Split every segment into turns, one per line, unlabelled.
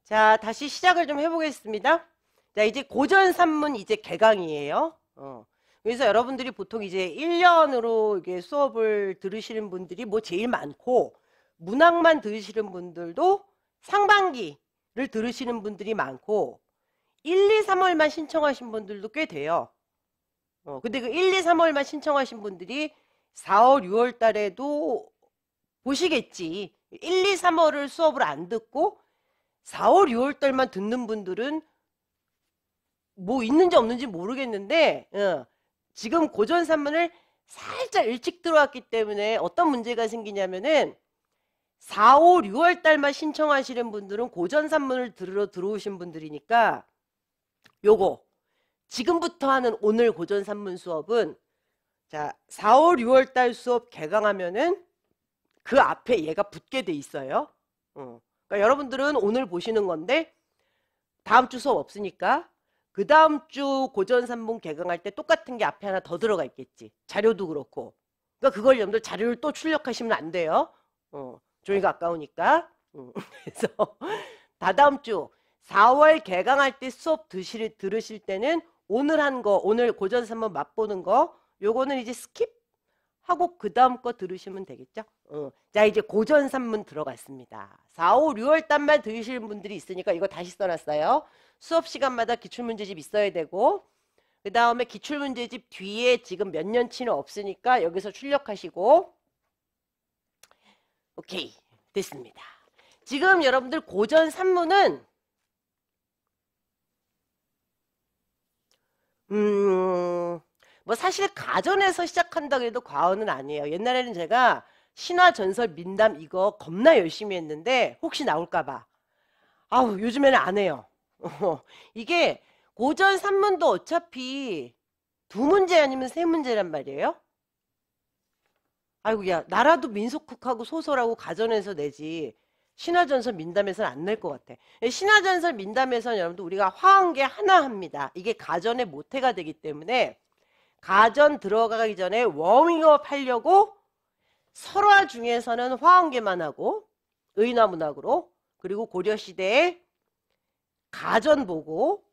자, 다시 시작을 좀 해보겠습니다. 자, 이제 고전산문 이제 개강이에요. 그래서 여러분들이 보통 이제 1년으로 이게 수업을 들으시는 분들이 뭐 제일 많고, 문학만 들으시는 분들도 상반기를 들으시는 분들이 많고, 1, 2, 3월만 신청하신 분들도 꽤 돼요. 근데 그 1, 2, 3월만 신청하신 분들이 4월, 6월 달에도 보시겠지. 1, 2, 3월을 수업을 안 듣고 4월, 6월 달만 듣는 분들은 뭐 있는지 없는지 모르겠는데 지금 고전산문을 살짝 일찍 들어왔기 때문에 어떤 문제가 생기냐면은 4, 5, 6월 달만 신청하시는 분들은 고전산문을 들으러 들어오신 분들이니까 요거 지금부터 하는 오늘 고전산문 수업은 자 4, 5, 6월 달 수업 개강하면은 그 앞에 얘가 붙게 돼 있어요. 그러니까 여러분들은 오늘 보시는 건데 다음 주 수업 없으니까 그 다음 주 고전산문 개강할 때 똑같은 게 앞에 하나 더 들어가 있겠지. 자료도 그렇고. 그러니까 그걸 여러분들 자료를 또 출력하시면 안 돼요. 종이가 아까우니까. 그래서 다다음 주 4월 개강할 때 수업 들으실 때는 오늘 한 거, 오늘 고전산문 맛보는 거 요거는 이제 스킵하고 그 다음 거 들으시면 되겠죠. 자, 이제 고전산문 들어갔습니다. 4, 5, 6월 달만 들으시는 분들이 있으니까 이거 다시 써놨어요. 수업 시간마다 기출문제집 있어야 되고 그 다음에 기출문제집 뒤에 지금 몇 년치는 없으니까 여기서 출력하시고 오케이 됐습니다. 지금 여러분들 고전산문은 뭐 사실 가전에서 시작한다고 해도 과언은 아니에요. 옛날에는 제가 신화, 전설, 민담 이거 겁나 열심히 했는데 혹시 나올까봐 아우 요즘에는 안 해요. 이게 고전 산문도 어차피 2문제 아니면 3문제란 말이에요. 아이고 야 나라도 민속극하고 소설하고 가전에서 내지 신화전설 민담에서는 안 낼 것 같아. 신화전설 민담에서는 여러분들 우리가 화한계 하나 합니다. 이게 가전의 모태가 되기 때문에 가전 들어가기 전에 워밍업 하려고 설화 중에서는 화한계만 하고 의나문학으로 그리고 고려시대에 가전 보고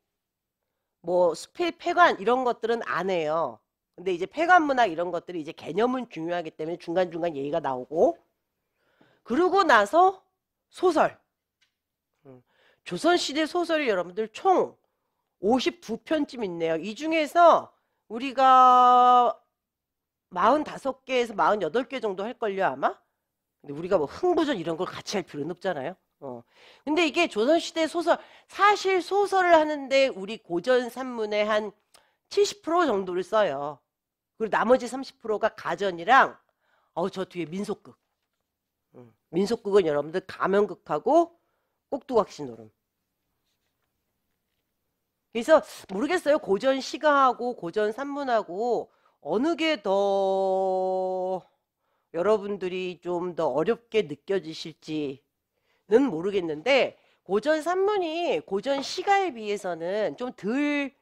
뭐 수필 폐관 이런 것들은 안 해요. 근데 이제 폐관문학 이런 것들이 이제 개념은 중요하기 때문에 중간중간 얘기가 나오고 그러고 나서 소설 조선시대 소설이 여러분들 총 52편쯤 있네요. 이 중에서 우리가 45개에서 48개 정도 할걸요 아마? 근데 우리가 뭐 흥부전 이런 걸 같이 할 필요는 없잖아요. 근데 이게 조선시대 소설 사실 소설을 하는데 우리 고전 산문의 한 70% 정도를 써요. 그리고 나머지 30%가 가전이랑 저 뒤에 민속극. 민속극은 여러분들 가면극하고 꼭두각시노름. 그래서 모르겠어요. 고전 시가하고 고전 산문하고 어느 게 더 여러분들이 좀 더 어렵게 느껴지실지는 모르겠는데 고전 산문이 고전 시가에 비해서는 좀 덜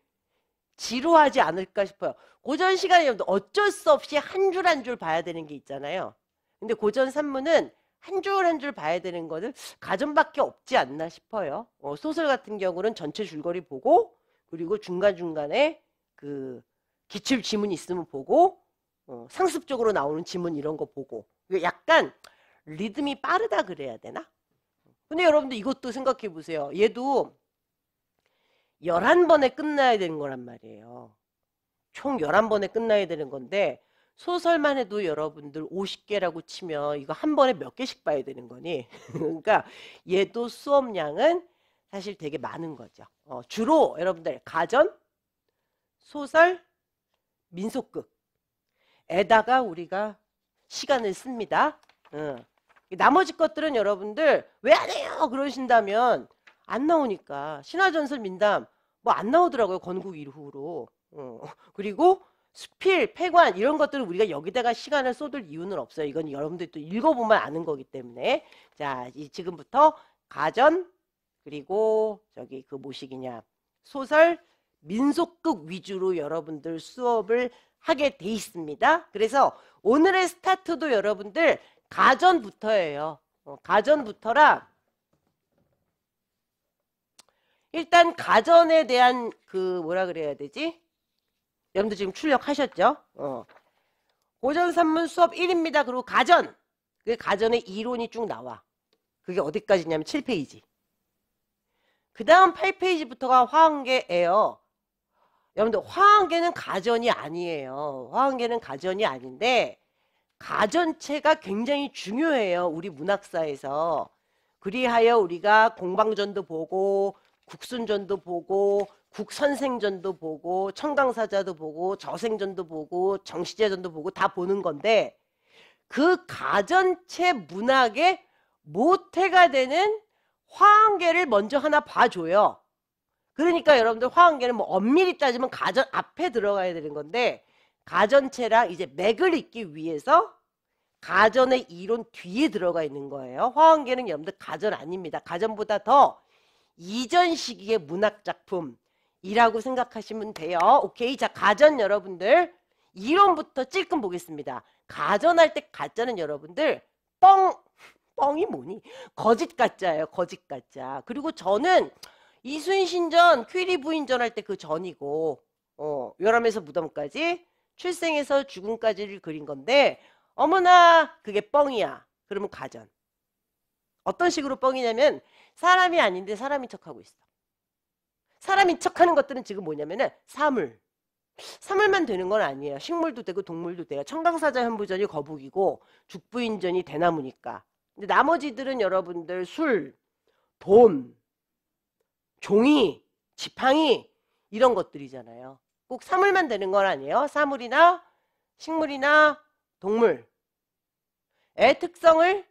지루하지 않을까 싶어요. 고전 시가는 어쩔 수 없이 한 줄 한 줄 봐야 되는 게 있잖아요. 근데 고전 산문은 한 줄 한 줄 봐야 되는 거는 가전밖에 없지 않나 싶어요. 소설 같은 경우는 전체 줄거리 보고 그리고 중간중간에 그 기출 지문 있으면 보고 상습적으로 나오는 지문 이런 거 보고 약간 리듬이 빠르다 그래야 되나? 근데 여러분들 이것도 생각해 보세요. 얘도 11번에 끝나야 되는 거란 말이에요. 총 11번에 끝나야 되는 건데 소설만 해도 여러분들 50개라고 치면 이거 한 번에 몇 개씩 봐야 되는 거니? 그러니까 얘도 수업량은 사실 되게 많은 거죠. 주로 여러분들 가전, 소설, 민속극 에다가 우리가 시간을 씁니다. 나머지 것들은 여러분들 왜 안 해요? 그러신다면 안 나오니까 신화전설 민담 뭐 안 나오더라고요. 건국 이후로. 그리고 수필, 폐관 이런 것들은 우리가 여기다가 시간을 쏟을 이유는 없어요. 이건 여러분들이 또 읽어보면 아는 거기 때문에 자 지금부터 가전 그리고 저기 그 뭐시기냐 소설 민속극 위주로 여러분들 수업을 하게 돼 있습니다. 그래서 오늘의 스타트도 여러분들 가전부터예요. 가전부터라 일단 가전에 대한 그 뭐라 그래야 되지? 여러분들 지금 출력하셨죠? 고전 산문 수업 1입니다. 그리고 가전. 그 가전의 이론이 쭉 나와. 그게 어디까지냐면 7페이지. 그 다음 8페이지부터가 화학계예요. 여러분들 화학계는 가전이 아니에요. 화학계는 가전이 아닌데 가전체가 굉장히 중요해요. 우리 문학사에서. 그리하여 우리가 공방전도 보고 국순전도 보고 국선생전도 보고 청강사자도 보고 저생전도 보고 정시제전도 보고 다 보는 건데 그 가전체 문학의 모태가 되는 화학계를 먼저 하나 봐줘요. 그러니까 여러분들 화학계는 뭐 엄밀히 따지면 가전 앞에 들어가야 되는 건데 가전체랑 이제 맥을 잇기 위해서 가전의 이론 뒤에 들어가 있는 거예요. 화학계는 여러분들 가전 아닙니다. 가전보다 더 이전 시기의 문학작품이라고 생각하시면 돼요. 오케이. 자, 가전 여러분들 이론부터 찔끔 보겠습니다. 가전할 때 가짜는 여러분들 뻥이 뭐니? 거짓 가짜예요. 거짓 가짜. 그리고 저는 이순신전, 퀴리 부인전 할 때 그 전이고 요람에서 무덤까지 출생에서 죽음까지를 그린 건데 어머나 그게 뻥이야. 그러면 가전. 어떤 식으로 뻥이냐면 사람이 아닌데 사람인 척하고 있어. 사람인 척하는 것들은 지금 뭐냐면은 사물만 되는 건 아니에요. 식물도 되고 동물도 돼요. 청강사자 현부전이 거북이고 죽부인전이 대나무니까. 근데 나머지들은 여러분들 술, 돈, 종이, 지팡이 이런 것들이잖아요. 꼭 사물만 되는 건 아니에요. 사물이나 식물이나 동물의 특성을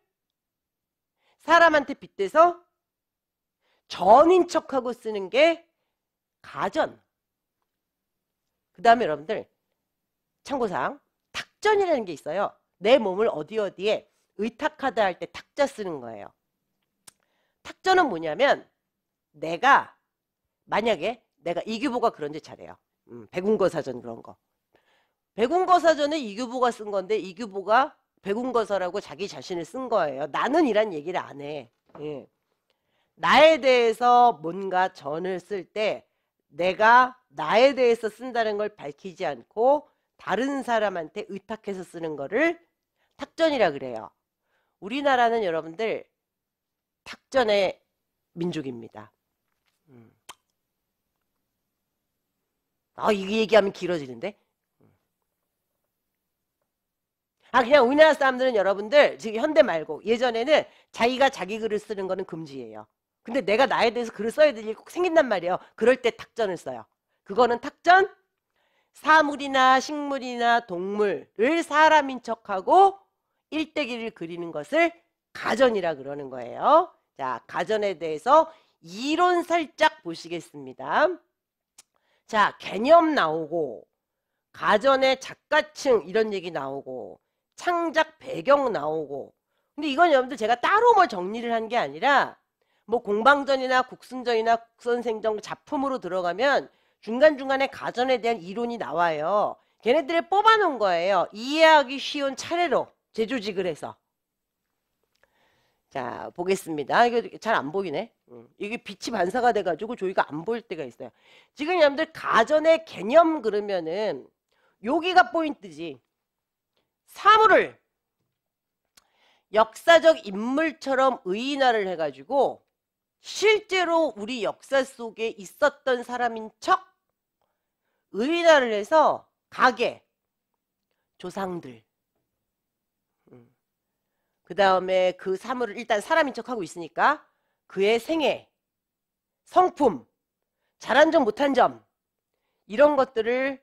사람한테 빗대서 전인 척하고 쓰는 게 가전. 그 다음에 여러분들 참고사항 탁전이라는 게 있어요. 내 몸을 어디에 의탁하다 할 때 탁자 쓰는 거예요. 탁전은 뭐냐면 만약에 내가 이규보가 그런 데 잘해요. 백운거사전 그런 거. 백운거사전은 이규보가 쓴 건데 이규보가 백운거사라고 자기 자신을 쓴 거예요. 나는 이란 얘기를 안 해. 예. 나에 대해서 뭔가 전을 쓸 때 내가 나에 대해서 쓴다는 걸 밝히지 않고 다른 사람한테 의탁해서 쓰는 거를 탁전이라 그래요. 우리나라는 여러분들 탁전의 민족입니다. 이게 얘기하면 길어지는데? 그냥 우리나라 사람들은 여러분들 지금 현대 말고 예전에는 자기가 자기 글을 쓰는 거는 금지예요. 근데 내가 나에 대해서 글을 써야 될 일이 꼭 생긴단 말이에요. 그럴 때 탁전을 써요. 그거는 탁전? 사물이나 식물이나 동물을 사람인 척하고 일대기를 그리는 것을 가전이라 그러는 거예요. 자, 가전에 대해서 이론 살짝 보시겠습니다. 자, 개념 나오고 가전의 작가층 이런 얘기 나오고 창작 배경 나오고 근데 이건 여러분들 제가 따로 뭐 정리를 한 게 아니라 뭐 공방전이나 국순전이나 국선생전 작품으로 들어가면 중간중간에 가전에 대한 이론이 나와요. 걔네들을 뽑아놓은 거예요. 이해하기 쉬운 차례로 재조직을 해서. 자, 보겠습니다. 이거 잘 안 보이네. 이게 빛이 반사가 돼가지고 저희가 안 보일 때가 있어요. 지금 여러분들 가전의 개념 그러면은 여기가 포인트지. 사물을 역사적 인물처럼 의인화를 해가지고 실제로 우리 역사 속에 있었던 사람인 척 의인화를 해서 가계, 조상들 그 다음에 그 사물을 일단 사람인 척하고 있으니까 그의 생애, 성품, 잘한 점 못한 점 이런 것들을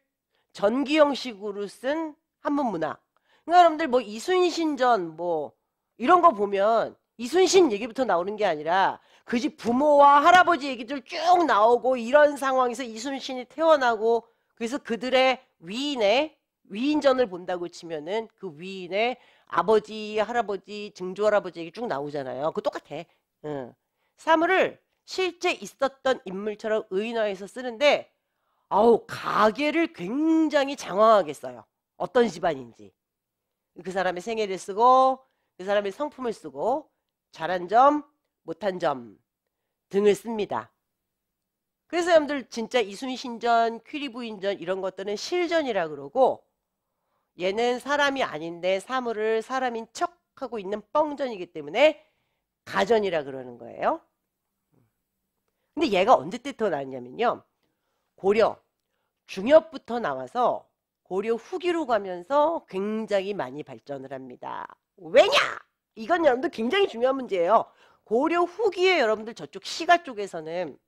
전기 형식으로 쓴 한문문학. 그러니까 여러분들 뭐 이순신전 뭐 이런 거 보면 이순신 얘기부터 나오는 게 아니라 그 집 부모와 할아버지 얘기들 쭉 나오고 이런 상황에서 이순신이 태어나고 그래서 그들의 위인전을 본다고 치면은 그 위인의 아버지, 할아버지, 증조할아버지 얘기 쭉 나오잖아요. 그거 똑같아. 사물을 실제 있었던 인물처럼 의인화해서 쓰는데 가계를 굉장히 장황하게 써요. 어떤 집안인지. 그 사람의 생애를 쓰고 그 사람의 성품을 쓰고 잘한 점, 못한 점 등을 씁니다. 그래서 여러분들 진짜 이순신전, 퀴리부인전 이런 것들은 실전이라 그러고 얘는 사람이 아닌데 사물을 사람인 척하고 있는 뻥전이기 때문에 가전이라 그러는 거예요. 근데 얘가 언제 때부터 나왔냐면요. 고려 중엽부터 나와서 고려 후기로 가면서 굉장히 많이 발전을 합니다. 왜냐? 이건 여러분들 굉장히 중요한 문제예요. 고려 후기에 여러분들 저쪽 시가 쪽에서는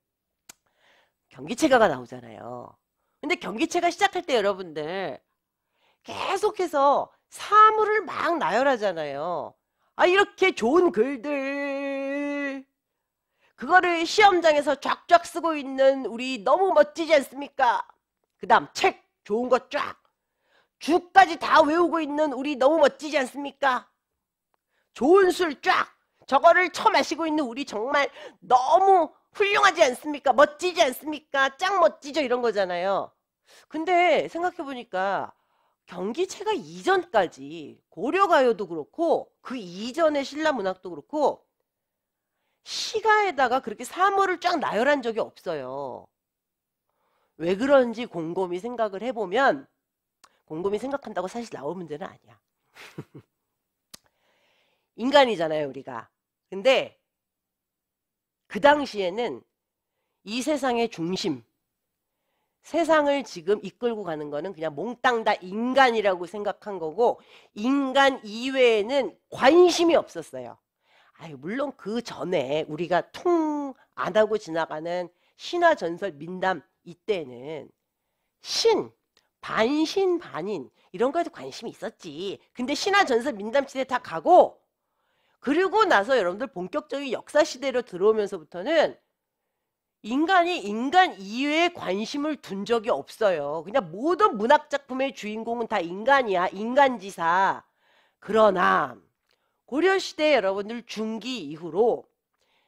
경기체가가 나오잖아요. 근데 경기체가 시작할 때 여러분들 계속해서 사물을 막 나열하잖아요. 아, 이렇게 좋은 글들 그거를 시험장에서 쫙쫙 쓰고 있는 우리 너무 멋지지 않습니까? 그 다음 책 좋은 거 쫙 주까지 다 외우고 있는 우리 너무 멋지지 않습니까? 좋은 술 쫙 저거를 처마시고 있는 우리 정말 너무 훌륭하지 않습니까? 멋지지 않습니까? 짱 멋지죠? 이런 거잖아요. 근데 생각해보니까 경기체가 이전까지 고려가요도 그렇고 그 이전의 신라문학도 그렇고 시가에다가 그렇게 사물을 쫙 나열한 적이 없어요. 왜 그런지 곰곰이 생각을 해보면 곰곰이 생각한다고 사실 나올 문제는 아니야. 인간이잖아요, 우리가. 근데 그 당시에는 이 세상의 중심, 세상을 지금 이끌고 가는 거는 그냥 몽땅 다 인간이라고 생각한 거고 인간 이외에는 관심이 없었어요. 아유, 물론 그 전에 우리가 통 안 하고 지나가는 신화 전설 민담 이때는 신, 반신, 반인 이런 거에도 관심이 있었지. 근데 신화 전설 민담 시대 다 가고 그리고 나서 여러분들 본격적인 역사 시대로 들어오면서부터는 인간이 인간 이외에 관심을 둔 적이 없어요. 그냥 모든 문학 작품의 주인공은 다 인간이야. 인간지사. 그러나 고려시대 여러분들 중기 이후로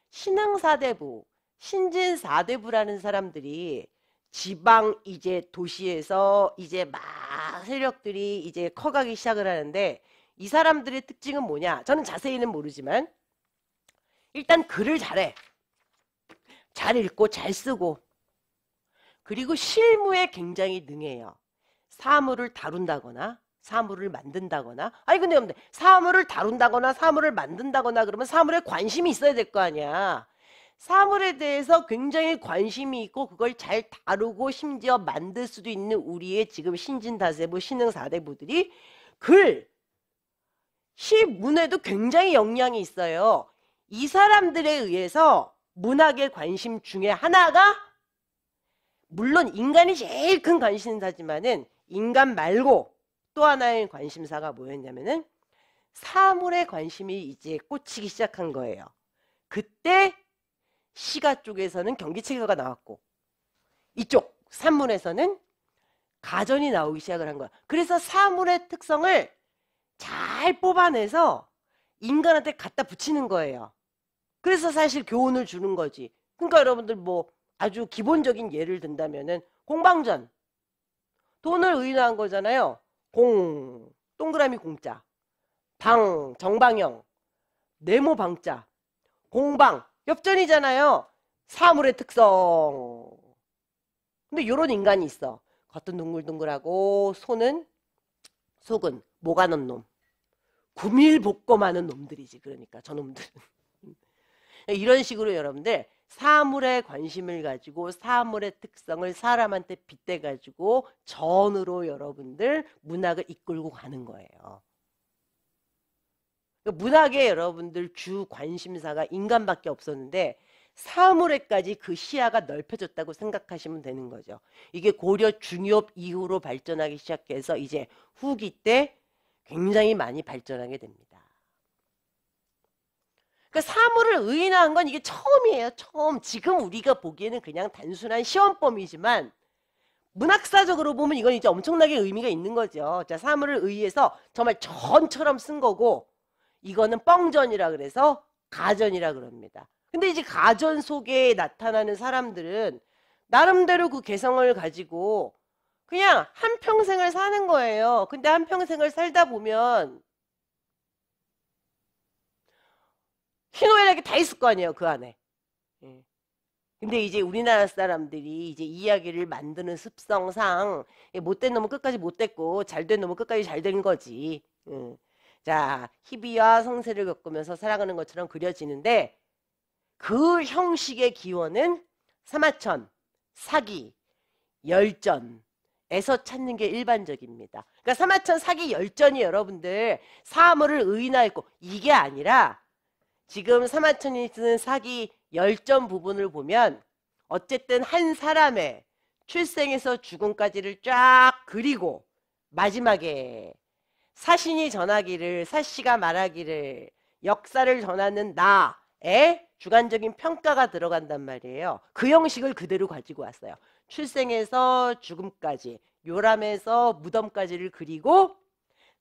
신흥사대부, 신진사대부라는 사람들이 지방 이제 도시에서 이제 막 세력들이 이제 커가기 시작을 하는데 이 사람들의 특징은 뭐냐? 저는 자세히는 모르지만 일단 글을 잘해. 잘 읽고 잘 쓰고 그리고 실무에 굉장히 능해요. 사물을 다룬다거나 사물을 만든다거나 아니 근데 여러분들 사물을 다룬다거나 사물을 만든다거나 그러면 사물에 관심이 있어야 될 거 아니야. 사물에 대해서 굉장히 관심이 있고 그걸 잘 다루고 심지어 만들 수도 있는 우리의 지금 신진다세부 신흥사대부들이 글, 시, 문에도 굉장히 역량이 있어요. 이 사람들에 의해서 문학의 관심 중에 하나가 물론 인간이 제일 큰 관심사지만은 인간 말고 또 하나의 관심사가 뭐였냐면은 사물에 관심이 이제 꽂히기 시작한 거예요. 그때 시가 쪽에서는 경기체가가 나왔고 이쪽 산문에서는 가전이 나오기 시작을 한 거야. 그래서 사물의 특성을 잘 뽑아내서 인간한테 갖다 붙이는 거예요. 그래서 사실 교훈을 주는 거지. 그러니까 여러분들 뭐 아주 기본적인 예를 든다면은 공방전. 돈을 의인화한 거잖아요. 공, 동그라미 공자. 방, 정방형. 네모 방자. 공방, 엽전이잖아요. 사물의 특성. 근데 요런 인간이 있어. 겉은 둥글둥글하고 속은 목 안 온 놈. 구밀복검하는 놈들이지. 그러니까 저놈들은. 이런 식으로 여러분들 사물에 관심을 가지고 사물의 특성을 사람한테 빗대가지고 전으로 여러분들 문학을 이끌고 가는 거예요. 문학의 여러분들 주 관심사가 인간밖에 없었는데 사물에까지 그 시야가 넓혀졌다고 생각하시면 되는 거죠. 이게 고려 중엽 이후로 발전하기 시작해서 이제 후기 때 굉장히 많이 발전하게 됩니다. 그러니까 사물을 의인화한 건 이게 처음이에요. 처음. 지금 우리가 보기에는 그냥 단순한 시험범위지만 문학사적으로 보면 이건 이제 엄청나게 의미가 있는 거죠. 자, 사물을 의해서 정말 전처럼 쓴 거고 이거는 뻥전이라 그래서 가전이라 그럽니다. 근데 이제 가전 속에 나타나는 사람들은 나름대로 그 개성을 가지고 그냥 한평생을 사는 거예요. 근데 한평생을 살다 보면 희노애락이 다 있을 거 아니에요, 그 안에. 예. 근데 이제 우리나라 사람들이 이제 이야기를 만드는 습성상 못된 놈은 끝까지 못됐고 잘된 놈은 끝까지 잘 된 거지. 응. 자, 희비와 성세를 겪으면서 살아가는 것처럼 그려지는데 그 형식의 기원은 사마천, 사기, 열전에서 찾는 게 일반적입니다. 그러니까 사마천, 사기, 열전이 여러분들 사물을 의인화했고 이게 아니라 지금 사마천이 쓰는 사기, 열전 부분을 보면 어쨌든 한 사람의 출생에서 죽음까지를 쫙 그리고 마지막에 사신이 전하기를, 사씨가 말하기를, 역사를 전하는 나의 주관적인 평가가 들어간단 말이에요. 그 형식을 그대로 가지고 왔어요. 출생에서 죽음까지, 요람에서 무덤까지를 그리고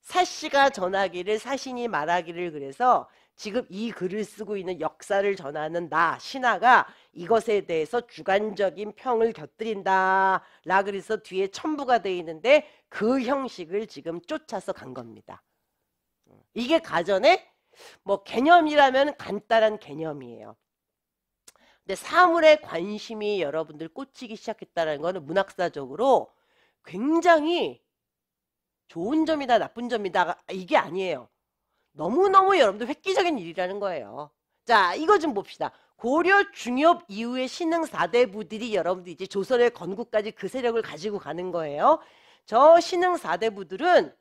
사씨가 전하기를, 사신이 말하기를, 그래서 지금 이 글을 쓰고 있는 역사를 전하는 나, 신하가 이것에 대해서 주관적인 평을 곁들인다 라 그래서 뒤에 첨부가 되어 있는데 그 형식을 지금 쫓아서 간 겁니다. 이게 가전의 뭐 개념이라면 간단한 개념이에요. 근데 사물에 관심이 여러분들 꽂히기 시작했다는 거는 문학사적으로 굉장히 좋은 점이다 나쁜 점이다 이게 아니에요. 너무너무 여러분들 획기적인 일이라는 거예요. 자, 이거 좀 봅시다. 고려 중엽 이후의 신흥 4대부들이 여러분들 이제 조선의 건국까지 그 세력을 가지고 가는 거예요. 저 신흥 4대부들은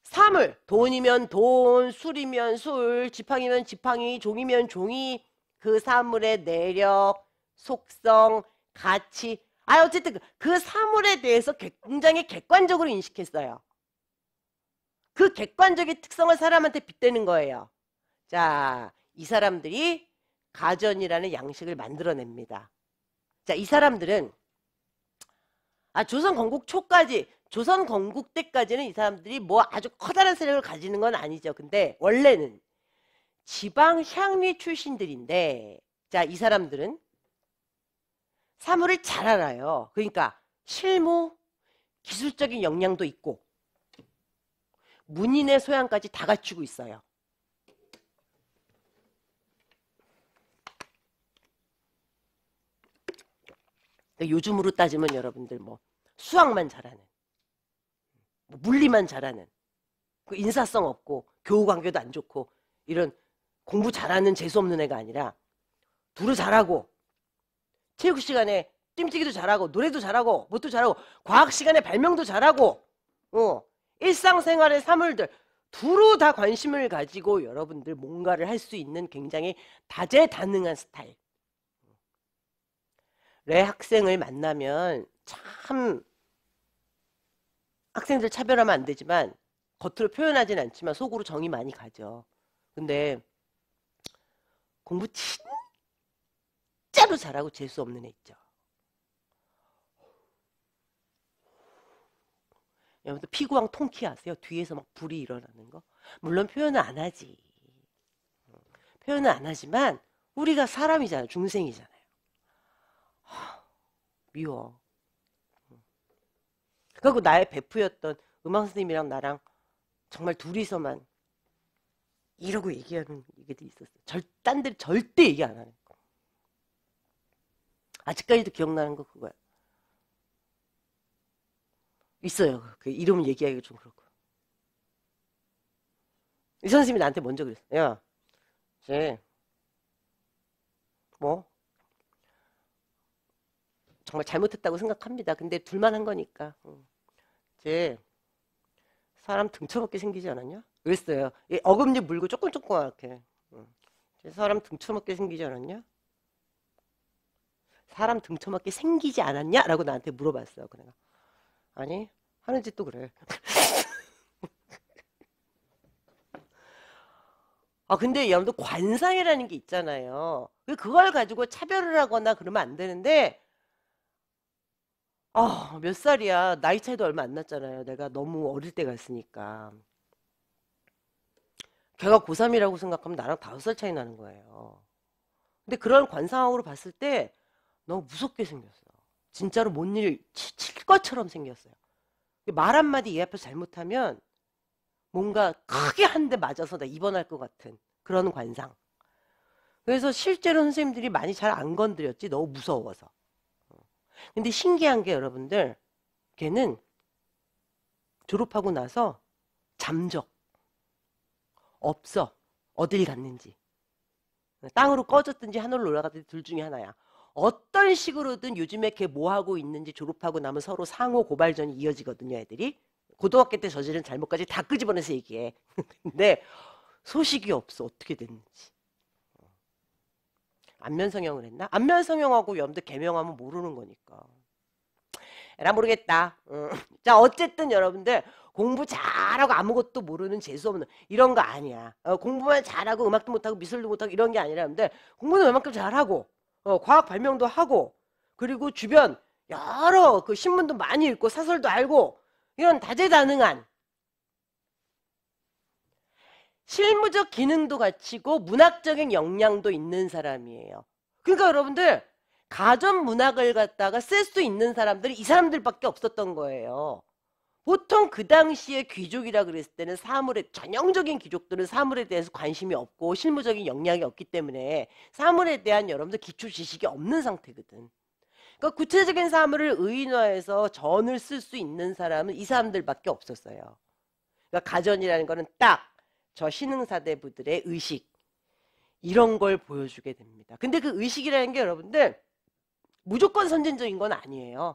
사물, 돈이면 돈, 술이면 술, 지팡이면 지팡이, 종이면 종이, 그 사물의 내력, 속성, 가치, 어쨌든 그 사물에 대해서 굉장히 객관적으로 인식했어요. 그 객관적인 특성을 사람한테 빗대는 거예요. 자, 이 사람들이 가전이라는 양식을 만들어냅니다. 자, 이 사람들은 조선 건국 초까지, 조선 건국 때까지는 이 사람들이 뭐 아주 커다란 세력을 가지는 건 아니죠. 근데 원래는 지방 향리 출신들인데, 자, 이 사람들은 사물을 잘 알아요. 그러니까 실무, 기술적인 역량도 있고 문인의 소양까지 다 갖추고 있어요. 요즘으로 따지면 여러분들 뭐 수학만 잘하는, 뭐 물리만 잘하는, 그 인사성 없고 교우관계도 안 좋고 이런 공부 잘하는 재수없는 애가 아니라 둘을 잘하고 체육 시간에 뜀뛰기도 잘하고 노래도 잘하고 뭣도 잘하고 과학 시간에 발명도 잘하고 일상생활의 사물들 두루 다 관심을 가지고 여러분들 뭔가를 할 수 있는 굉장히 다재다능한 스타일. 래 학생을 만나면 참 학생들 차별하면 안 되지만 겉으로 표현하진 않지만 속으로 정이 많이 가죠. 근데 공부 진짜로 잘하고 재수 없는 애 있죠. 여러분들 피구왕 통키 아세요? 뒤에서 막 불이 일어나는 거. 물론 표현은 안 하지. 표현은 안 하지만 우리가 사람이잖아요. 중생이잖아요. 미워. 그리고 나의 베프였던 음악 선생님이랑 나랑 정말 둘이서만 이러고 얘기하는 얘기도 있었어요. 딴 데를 절대 얘기 안 하는 거. 아직까지도 기억나는 거 그거야. 있어요. 그 이름을 얘기하기가 좀 그렇고. 이 선생님이 나한테 먼저 그랬어. 야, 쟤 뭐 정말 잘못했다고 생각합니다. 근데 둘만 한 거니까. 쟤 사람 등쳐먹게 생기지 않았냐? 그랬어요. 어금니 물고 조금조금하게. 쟤 사람 등쳐먹게 생기지 않았냐? 사람 등쳐먹게 생기지 않았냐? 라고 나한테 물어봤어요. 그래가 아니 하는 짓도 그래. 근데 여러분들 관상이라는 게 있잖아요. 그걸 가지고 차별을 하거나 그러면 안 되는데 몇 살이야. 나이 차이도 얼마 안 났잖아요. 내가 너무 어릴 때 갔으니까. 걔가 고3이라고 생각하면 나랑 5살 차이 나는 거예요. 근데 그런 관상학으로 봤을 때 너무 무섭게 생겼어요. 진짜로 뭔 일 칠 것처럼 생겼어요. 말 한마디 얘 앞에서 잘못하면 뭔가 크게 한 대 맞아서 나 입원할 것 같은 그런 관상. 그래서 실제로 선생님들이 많이 잘 안 건드렸지, 너무 무서워서. 근데 신기한 게 여러분들, 걔는 졸업하고 나서 잠적. 없어. 어딜 갔는지. 땅으로 꺼졌든지 하늘로 올라가든지 둘 중에 하나야. 어떤 식으로든 요즘에 걔 뭐 하고 있는지 졸업하고 나면 서로 상호 고발전이 이어지거든요, 애들이. 고등학교 때 저지른 잘못까지 다 끄집어내서 얘기해. 근데 소식이 없어. 어떻게 됐는지. 안면성형을 했나? 안면성형하고 염도 개명하면 모르는 거니까. 에라 모르겠다. 자, 어쨌든 여러분들 공부 잘하고 아무것도 모르는 재수없는 이런 거 아니야. 공부만 잘하고 음악도 못하고 미술도 못하고 이런 게 아니라 여러분들 공부는 웬만큼 잘하고 과학 발명도 하고 그리고 주변 여러 그 신문도 많이 읽고 사설도 알고 이런 다재다능한 실무적 기능도 갖추고 문학적인 역량도 있는 사람이에요. 그러니까 여러분들 가전 문학을 갖다가 쓸 수 있는 사람들이 이 사람들밖에 없었던 거예요. 보통 그 당시에 귀족이라 그랬을 때는 사물에 전형적인 귀족들은 사물에 대해서 관심이 없고 실무적인 역량이 없기 때문에 사물에 대한 여러분들 기초 지식이 없는 상태거든. 그러니까 구체적인 사물을 의인화해서 전을 쓸 수 있는 사람은 이 사람들밖에 없었어요. 그러니까 가전이라는 거는 딱 저 신흥사대부들의 의식 이런 걸 보여주게 됩니다. 근데 그 의식이라는 게 여러분들 무조건 선진적인 건 아니에요.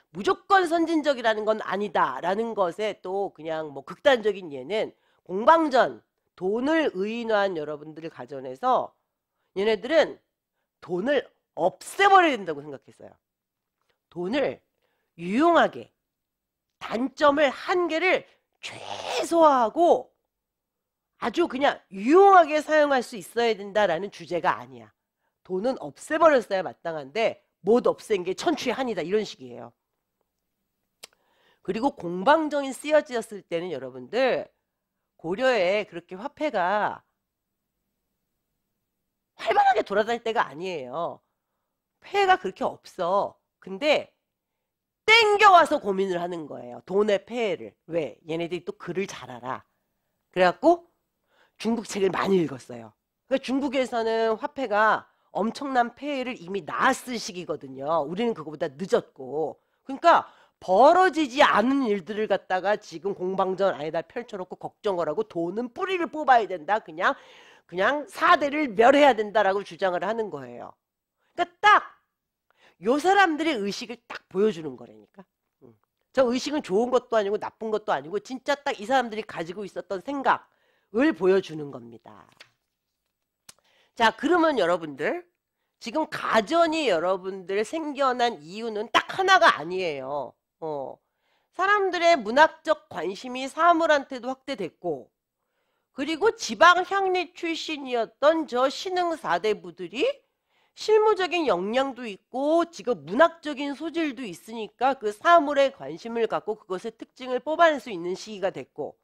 무조건 선진적이라는 건 아니다라는 것에 또 그냥 뭐 극단적인 예는 공방전, 돈을 의인화한 여러분들 가전에서 얘네들은 돈을 없애버려야 된다고 생각했어요. 돈을 유용하게 단점을 한계를 최소화하고 아주 그냥 유용하게 사용할 수 있어야 된다라는 주제가 아니야. 돈은 없애버렸어야 마땅한데 못 없앤 게 천추의 한이다 이런 식이에요. 그리고 공방정이 쓰여졌을 때는 여러분들 고려에 그렇게 화폐가 활발하게 돌아다닐 때가 아니에요. 폐해가 그렇게 없어. 근데 땡겨와서 고민을 하는 거예요. 돈의 폐해를. 왜? 얘네들이 또 글을 잘 알아. 그래갖고 중국 책을 많이 읽었어요. 그러니까 중국에서는 화폐가 엄청난 폐해를 이미 낳았을 시기거든요. 우리는 그거보다 늦었고. 그러니까 벌어지지 않은 일들을 갖다가 지금 공방전 안에다 펼쳐놓고 걱정을 하고 돈은 뿌리를 뽑아야 된다. 그냥 사대를 멸해야 된다라고 주장을 하는 거예요. 그러니까 딱 요 사람들의 의식을 딱 보여주는 거라니까. 저 의식은 좋은 것도 아니고 나쁜 것도 아니고 진짜 딱 이 사람들이 가지고 있었던 생각을 보여주는 겁니다. 자, 그러면 여러분들 지금 가전이 여러분들 생겨난 이유는 딱 하나가 아니에요. 사람들의 문학적 관심이 사물한테도 확대됐고 그리고 지방 향리 출신이었던 저 신흥 사대부들이 실무적인 역량도 있고 지금 문학적인 소질도 있으니까 그 사물에 관심을 갖고 그것의 특징을 뽑아낼 수 있는 시기가 됐고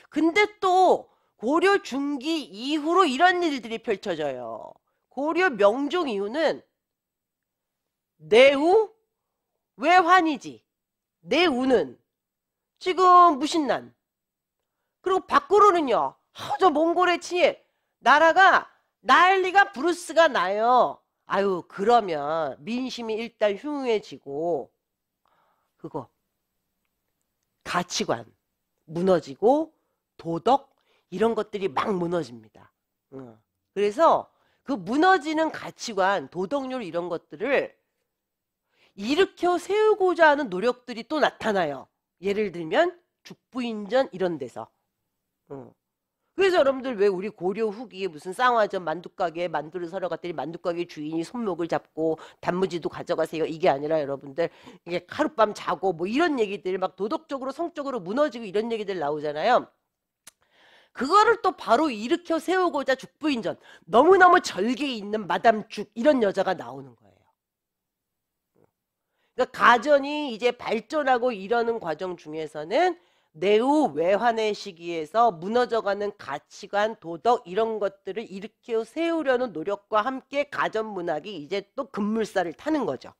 근데 또 고려 중기 이후로 이런 일들이 펼쳐져요. 고려 명종 이후는 내우 외환이지. 내우는 지금 무신난. 그리고 밖으로는요. 저 몽골의 침입. 나라가 난리가 브루스가 나요. 아유 그러면 민심이 일단 흉흉해지고 그거 가치관 무너지고 도덕 이런 것들이 막 무너집니다. 그래서 그 무너지는 가치관 도덕률 이런 것들을 일으켜 세우고자 하는 노력들이 또 나타나요. 예를 들면 죽부인전 이런 데서. 그래서 여러분들 왜 우리 고려 후기에 무슨 쌍화전 만두가게에 만두를 사러 갔더니 만두가게 주인이 손목을 잡고 단무지도 가져가세요. 이게 아니라 여러분들 이게 하룻밤 자고 뭐 이런 얘기들 막 도덕적으로 성적으로 무너지고 이런 얘기들 나오잖아요. 그거를 또 바로 일으켜 세우고자 죽부인전 너무너무 절개에 있는 마담 죽 이런 여자가 나오는 거예요. 그러니까 가전이 이제 발전하고 이러는 과정 중에서는 내후 외환의 시기에서 무너져가는 가치관, 도덕 이런 것들을 일으켜 세우려는 노력과 함께 가전 문학이 이제 또 급물살을 타는 거죠.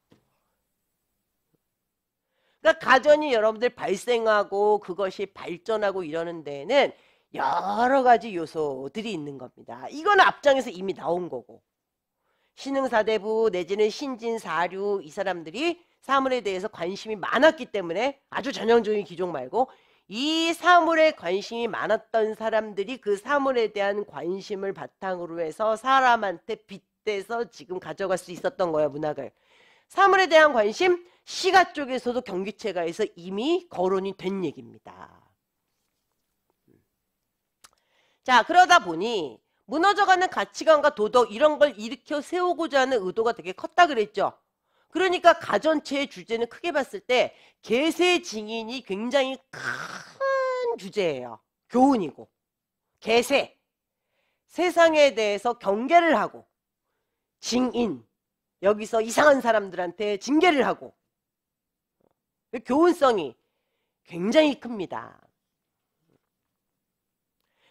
그러니까 가전이 여러분들 발생하고 그것이 발전하고 이러는 데에는 여러 가지 요소들이 있는 겁니다. 이거는 앞장에서 이미 나온 거고. 신흥사대부 내지는 신진사류 이 사람들이 사물에 대해서 관심이 많았기 때문에 아주 전형적인 귀족 말고 이 사물에 관심이 많았던 사람들이 그 사물에 대한 관심을 바탕으로 해서 사람한테 빗대서 지금 가져갈 수 있었던 거예요. 문학을. 사물에 대한 관심 시가 쪽에서도 경기체가에서 이미 거론이 된 얘기입니다. 자, 그러다 보니 무너져가는 가치관과 도덕 이런 걸 일으켜 세우고자 하는 의도가 되게 컸다 그랬죠. 그러니까 가전체의 주제는 크게 봤을 때 계세 증인이 굉장히 큰 주제예요. 교훈이고. 계세. 세상에 대해서 경계를 하고 증인. 여기서 이상한 사람들한테 징계를 하고. 교훈성이 굉장히 큽니다.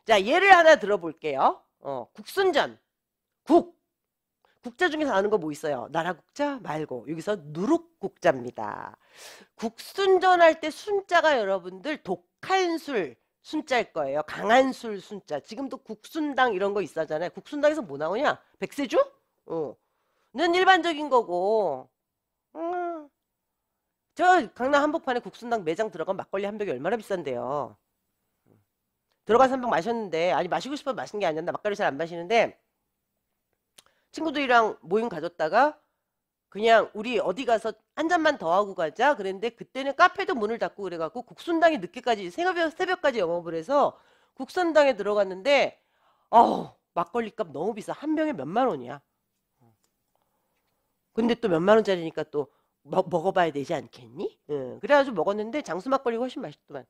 자, 예를 하나 들어볼게요. 국순전. 국자 중에서 아는 거 뭐 있어요? 나라국자 말고 여기서 누룩국자입니다. 국순전 할 때 순자가 여러분들 독한 술 순자일 거예요. 강한 술 순자. 지금도 국순당 이런 거 있었잖아요. 국순당에서 뭐 나오냐? 백세주? 는 일반적인 거고. 저 강남 한복판에 국순당 매장 들어간 막걸리 한 병이 얼마나 비싼데요. 들어가서 한 병 마셨는데, 아니 마시고 싶어서 마신 게 아니라 나 막걸리 잘 안 마시는데 친구들이랑 모임 가졌다가 그냥 우리 어디 가서 한 잔만 더 하고 가자 그랬는데 그때는 카페도 문을 닫고 그래갖고 국순당이 늦게까지 새벽까지 영업을 해서 국순당에 들어갔는데 막걸리 값 너무 비싸. 한 병에 몇만 원이야. 근데 또 몇만 원짜리니까 또 먹어봐야 되지 않겠니? 그래가지고 먹었는데 장수 막걸리가 훨씬 맛있더만.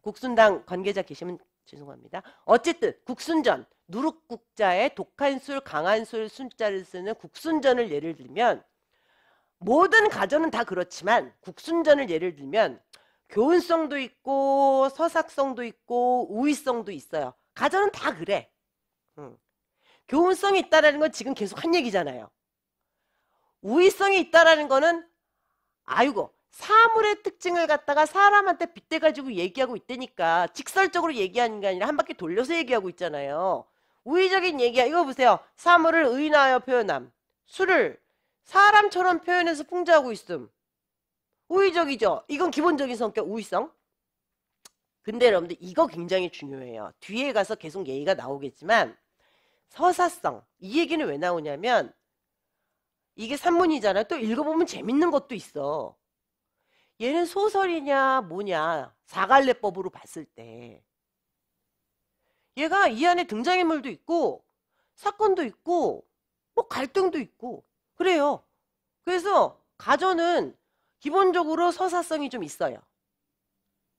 국순당 관계자 계시면 죄송합니다. 어쨌든 국순전 누룩국자에 독한 술, 강한 술 순자를 쓰는 국순전을 예를 들면 모든 가전은 다 그렇지만 국순전을 예를 들면 교훈성도 있고 서사성도 있고 우위성도 있어요. 가전은 다 그래. 교훈성이 있다라는 건 지금 계속 한 얘기잖아요. 우위성이 있다라는 거는 아이고 사물의 특징을 갖다가 사람한테 빗대가지고 얘기하고 있다니까 직설적으로 얘기하는 게 아니라 한 바퀴 돌려서 얘기하고 있잖아요. 우위적인 얘기야. 이거 보세요. 사물을 의인하여 표현함. 술을 사람처럼 표현해서 풍자하고 있음. 우위적이죠. 이건 기본적인 성격 우위성. 근데 여러분들 이거 굉장히 중요해요. 뒤에 가서 계속 얘기가 나오겠지만 서사성. 이 얘기는 왜 나오냐면 이게 산문이잖아요. 또 읽어보면 재밌는 것도 있어. 얘는 소설이냐 뭐냐 사갈래법으로 봤을 때 얘가 이 안에 등장인물도 있고 사건도 있고 뭐 갈등도 있고 그래요. 그래서 가전은 기본적으로 서사성이 좀 있어요.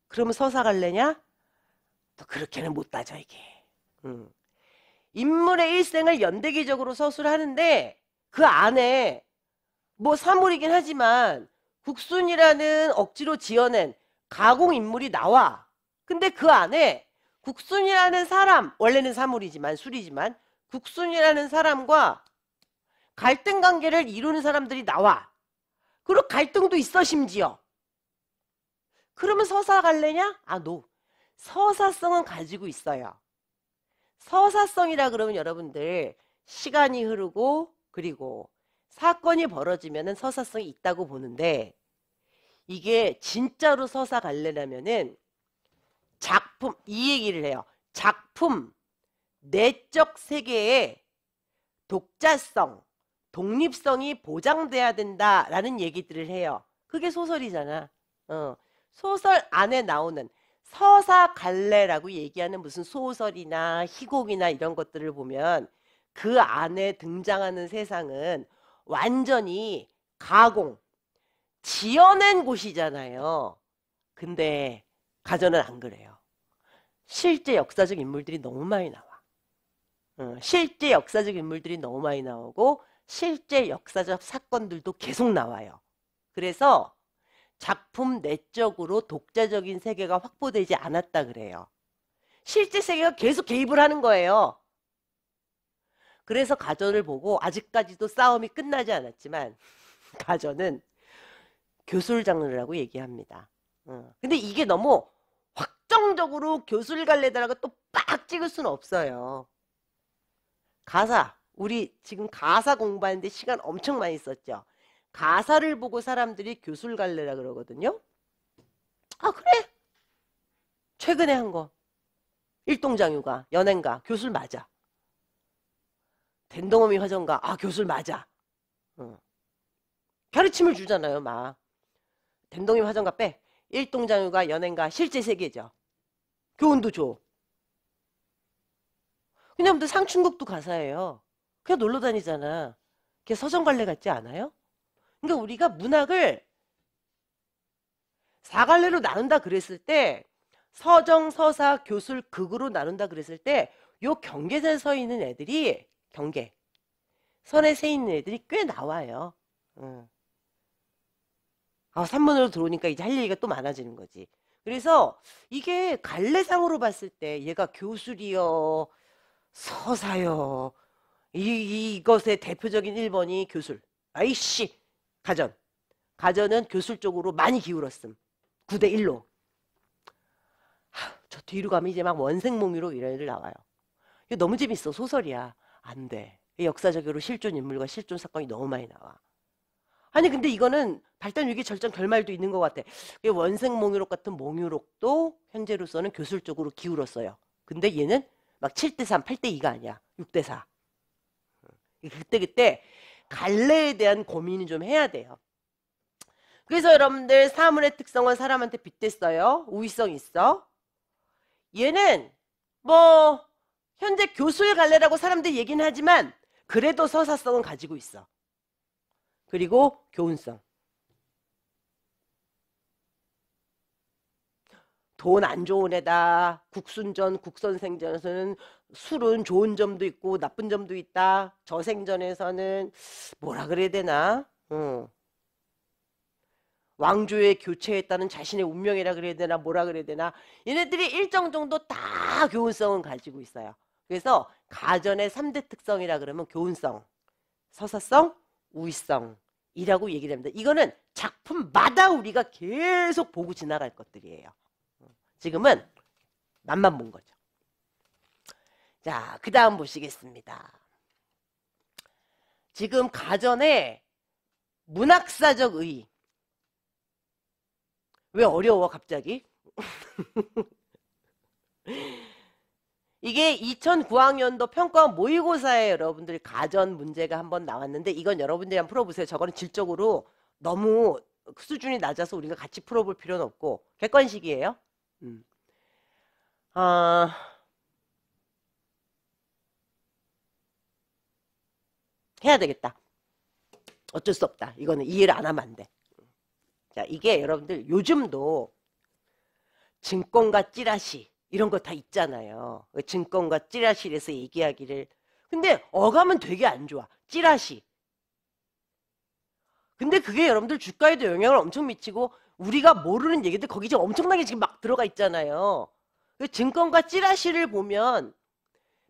그러면 서사갈래냐? 또 그렇게는 못 따져 이게. 인물의 일생을 연대기적으로 서술하는데 그 안에 뭐 사물이긴 하지만 국순이라는 억지로 지어낸 가공인물이 나와. 근데 그 안에 국순이라는 사람, 원래는 사물이지만 술이지만 국순이라는 사람과 갈등 관계를 이루는 사람들이 나와. 그리고 갈등도 있어 심지어. 그러면 서사 갈래냐? 노. 서사성은 가지고 있어요. 서사성이라 그러면 여러분들 시간이 흐르고 그리고 사건이 벌어지면은 서사성이 있다고 보는데 이게 진짜로 서사 갈래라면은 작품 이 얘기를 해요. 작품 내적 세계의 독자성, 독립성이 보장돼야 된다라는 얘기들을 해요. 그게 소설이잖아. 소설 안에 나오는 서사 갈래라고 얘기하는 무슨 소설이나 희곡이나 이런 것들을 보면 그 안에 등장하는 세상은 완전히 가공, 지어낸 곳이잖아요. 근데 가전은 안 그래요. 실제 역사적 인물들이 너무 많이 나와. 실제 역사적 인물들이 너무 많이 나오고 실제 역사적 사건들도 계속 나와요. 그래서 작품 내적으로 독자적인 세계가 확보되지 않았다 그래요. 실제 세계가 계속 개입을 하는 거예요. 그래서 가전을 보고 아직까지도 싸움이 끝나지 않았지만 가전은 교술 장르라고 얘기합니다. 근데 이게 너무 확정적으로 교술 갈래다라고 또 빡 찍을 수는 없어요. 가사, 우리 지금 가사 공부하는데 시간 엄청 많이 썼죠. 가사를 보고 사람들이 교술 갈래라 그러거든요. 아, 그래? 최근에 한 거. 일동장유가, 연행가, 교술 맞아. 댄동어미 화전가, 아, 교술 맞아. 가르침을 주잖아요, 막. 댄동어미 화전가 빼. 일동장유가, 연행가, 실제 세계죠. 교훈도 줘. 그냥 또 상춘곡도 가사예요. 그냥 놀러 다니잖아. 그게 서정갈래 같지 않아요? 그러니까 우리가 문학을 사갈래로 나눈다 그랬을 때 서정, 서사, 교술, 극으로 나눈다 그랬을 때 요 경계선에 서 있는 애들이 경계 선에 서 있는 애들이 꽤 나와요. 산문으로 들어오니까 이제 할 얘기가 또 많아지는 거지. 그래서 이게 갈래상으로 봤을 때 얘가 교술이요, 서사요. 이것의 대표적인 1번이 교술. 아이씨, 가전. 가전은 교술 쪽으로 많이 기울었음. 9대1로. 저 뒤로 가면 이제 막 원생몽유로 이런 애들 나와요. 이거 너무 재밌어. 소설이야. 안 돼. 역사적으로 실존 인물과 실존 사건이 너무 많이 나와. 아니 근데 이거는 발단 위기 절정 결말도 있는 것 같아. 원생몽유록 같은 몽유록도 현재로서는 교술 쪽으로 기울었어요. 근데 얘는 막 7대3, 8대2가 아니야. 6대4. 그때 갈래에 대한 고민을 좀 해야 돼요. 그래서 여러분들 사물의 특성은 사람한테 빗댔어요. 우위성 있어. 얘는 뭐 현재 교술 갈래라고 사람들이 얘기는 하지만 그래도 서사성은 가지고 있어. 그리고 교훈성. 돈 안 좋은 애다. 국순전, 국선생전에서는 술은 좋은 점도 있고 나쁜 점도 있다. 저생전에서는 뭐라 그래야 되나? 왕조에 교체했다는 자신의 운명이라 그래야 되나 뭐라 그래야 되나. 얘네들이 일정 정도 다 교훈성은 가지고 있어요. 그래서 가전의 3대 특성이라 그러면 교훈성, 서사성, 우위성이라고 얘기를 합니다. 이거는 작품마다 우리가 계속 보고 지나갈 것들이에요. 지금은 맛만 본 거죠. 자, 그 다음 보시겠습니다. 지금 가전의 문학사적 의. 왜 어려워 갑자기? 이게 2009학년도 평가 모의고사에 여러분들 가전 문제가 한번 나왔는데 이건 여러분들이 한번 풀어보세요. 저거는 질적으로 너무 수준이 낮아서 우리가 같이 풀어볼 필요는 없고 객관식이에요. 해야 되겠다. 어쩔 수 없다. 이거는 이해를 안 하면 안 돼. 자, 이게 여러분들 요즘도 증권가 찌라시 이런 거 다 있잖아요. 증권가 찌라시에서 얘기하기를. 근데 어감은 되게 안 좋아. 찌라시. 근데 그게 여러분들 주가에도 영향을 엄청 미치고 우리가 모르는 얘기들 거기 지금 엄청나게 지금 막 들어가 있잖아요. 증권가 찌라시를 보면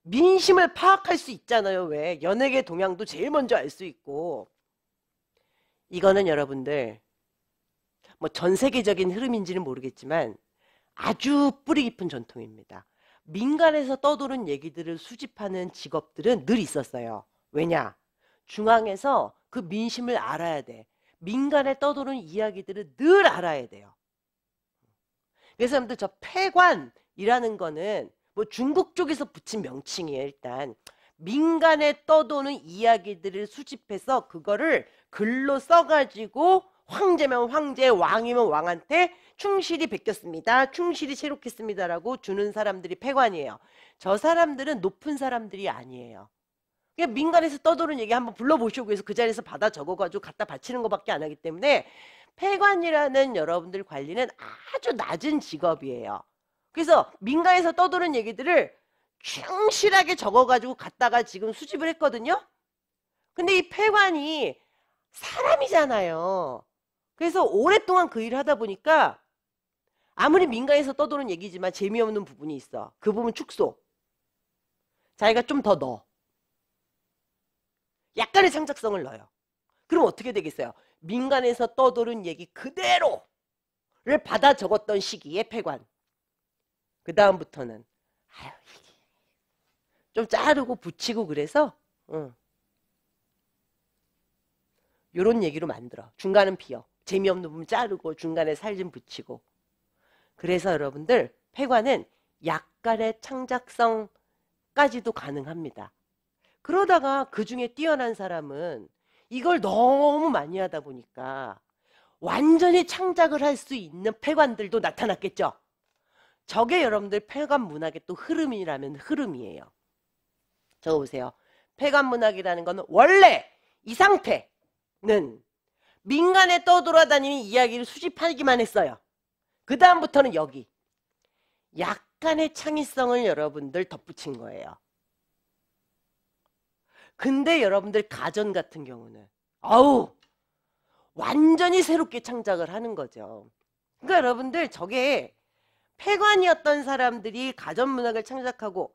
민심을 파악할 수 있잖아요. 왜? 연예계 동향도 제일 먼저 알 수 있고. 이거는 여러분들 뭐 전 세계적인 흐름인지는 모르겠지만 아주 뿌리 깊은 전통입니다. 민간에서 떠도는 얘기들을 수집하는 직업들은 늘 있었어요. 왜냐? 중앙에서 그 민심을 알아야 돼. 민간에 떠도는 이야기들을 늘 알아야 돼요. 그래서 여러분들 저 폐관이라는 거는 뭐 중국 쪽에서 붙인 명칭이에요. 일단 민간에 떠도는 이야기들을 수집해서 그거를 글로 써가지고 황제면 황제, 왕이면 왕한테 충실히 베꼈습니다. 충실히 체록했습니다라고 주는 사람들이 폐관이에요. 저 사람들은 높은 사람들이 아니에요. 그냥 민간에서 떠도는 얘기 한번 불러보시고 해서 그 자리에서 받아 적어가지고 갖다 바치는 것밖에 안 하기 때문에 폐관이라는 여러분들 관리는 아주 낮은 직업이에요. 그래서 민간에서 떠도는 얘기들을 충실하게 적어가지고 갖다가 지금 수집을 했거든요. 근데 이 폐관이 사람이잖아요. 그래서 오랫동안 그 일을 하다 보니까 아무리 민간에서 떠도는 얘기지만 재미없는 부분이 있어. 그 부분 축소. 자기가 좀 더 넣어. 약간의 창작성을 넣어요. 그럼 어떻게 되겠어요? 민간에서 떠도는 얘기 그대로를 받아 적었던 시기에 폐관. 그 다음부터는 아유, 좀 자르고 붙이고 그래서 요런 얘기로 만들어. 중간은 비어. 재미없는 부분 자르고 중간에 살 좀 붙이고. 그래서 여러분들 폐관은 약간의 창작성까지도 가능합니다. 그러다가 그 중에 뛰어난 사람은 이걸 너무 많이 하다 보니까 완전히 창작을 할 수 있는 폐관들도 나타났겠죠. 저게 여러분들 폐관 문학의 또 흐름이라면 흐름이에요. 저거 보세요. 폐관 문학이라는 거는 원래 이 상태는 민간에 떠돌아다니는 이야기를 수집하기만 했어요. 그 다음부터는 여기 약간의 창의성을 여러분들 덧붙인 거예요. 근데 여러분들 가전 같은 경우는 아우 완전히 새롭게 창작을 하는 거죠. 그러니까 여러분들 저게 폐관이었던 사람들이 가전 문학을 창작하고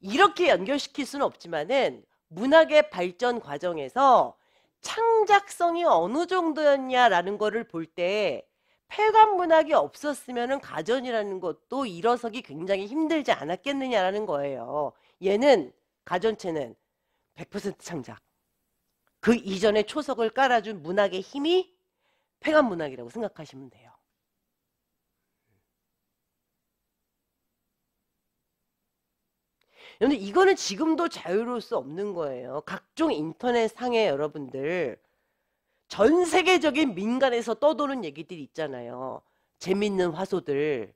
이렇게 연결시킬 수는 없지만은 문학의 발전 과정에서 창작성이 어느 정도였냐라는 거를 볼 때 폐관 문학이 없었으면은 가전이라는 것도 일어서기 굉장히 힘들지 않았겠느냐라는 거예요. 얘는 가전체는 100% 창작. 그 이전에 초석을 깔아준 문학의 힘이 폐관 문학이라고 생각하시면 돼요. 근데 이거는 지금도 자유로울 수 없는 거예요. 각종 인터넷 상에 여러분들 전 세계적인 민간에서 떠도는 얘기들이 있잖아요. 재밌는 화소들.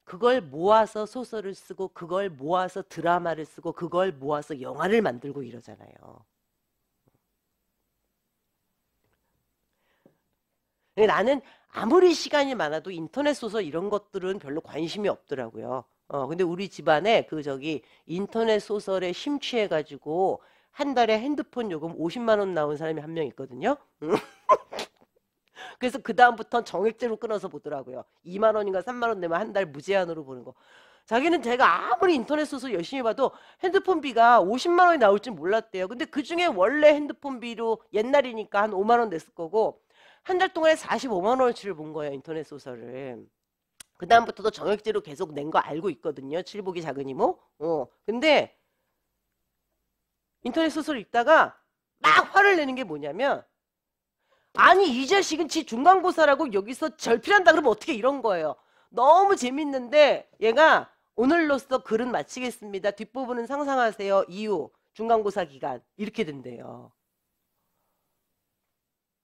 그걸 모아서 소설을 쓰고 그걸 모아서 드라마를 쓰고 그걸 모아서 영화를 만들고 이러잖아요. 나는 아무리 시간이 많아도 인터넷 소설 이런 것들은 별로 관심이 없더라고요. 근데 우리 집안에 인터넷 소설에 심취해가지고 한 달에 핸드폰 요금 50만 원 나온 사람이 한 명 있거든요. 그래서 그 다음부터는 정액제로 끊어서 보더라고요. 2만 원인가 3만 원 내면 한 달 무제한으로 보는 거. 자기는 제가 아무리 인터넷 소설 열심히 봐도 핸드폰비가 50만 원이 나올 줄 몰랐대요. 근데 그 중에 원래 핸드폰비로 옛날이니까 한 5만 원 냈을 거고 한 달 동안에 45만 원어치를 본 거예요. 인터넷 소설을. 그 다음부터도 정액제로 계속 낸 거 알고 있거든요. 칠복이 작은 이모. 근데 인터넷 소설 읽다가 막 화를 내는 게 뭐냐면 아니 이 자식은 지 중간고사라고 여기서 절필한다 그러면 어떻게 이런 거예요. 너무 재밌는데 얘가 오늘로써 글은 마치겠습니다. 뒷부분은 상상하세요. 이유 중간고사 기간 이렇게 된대요.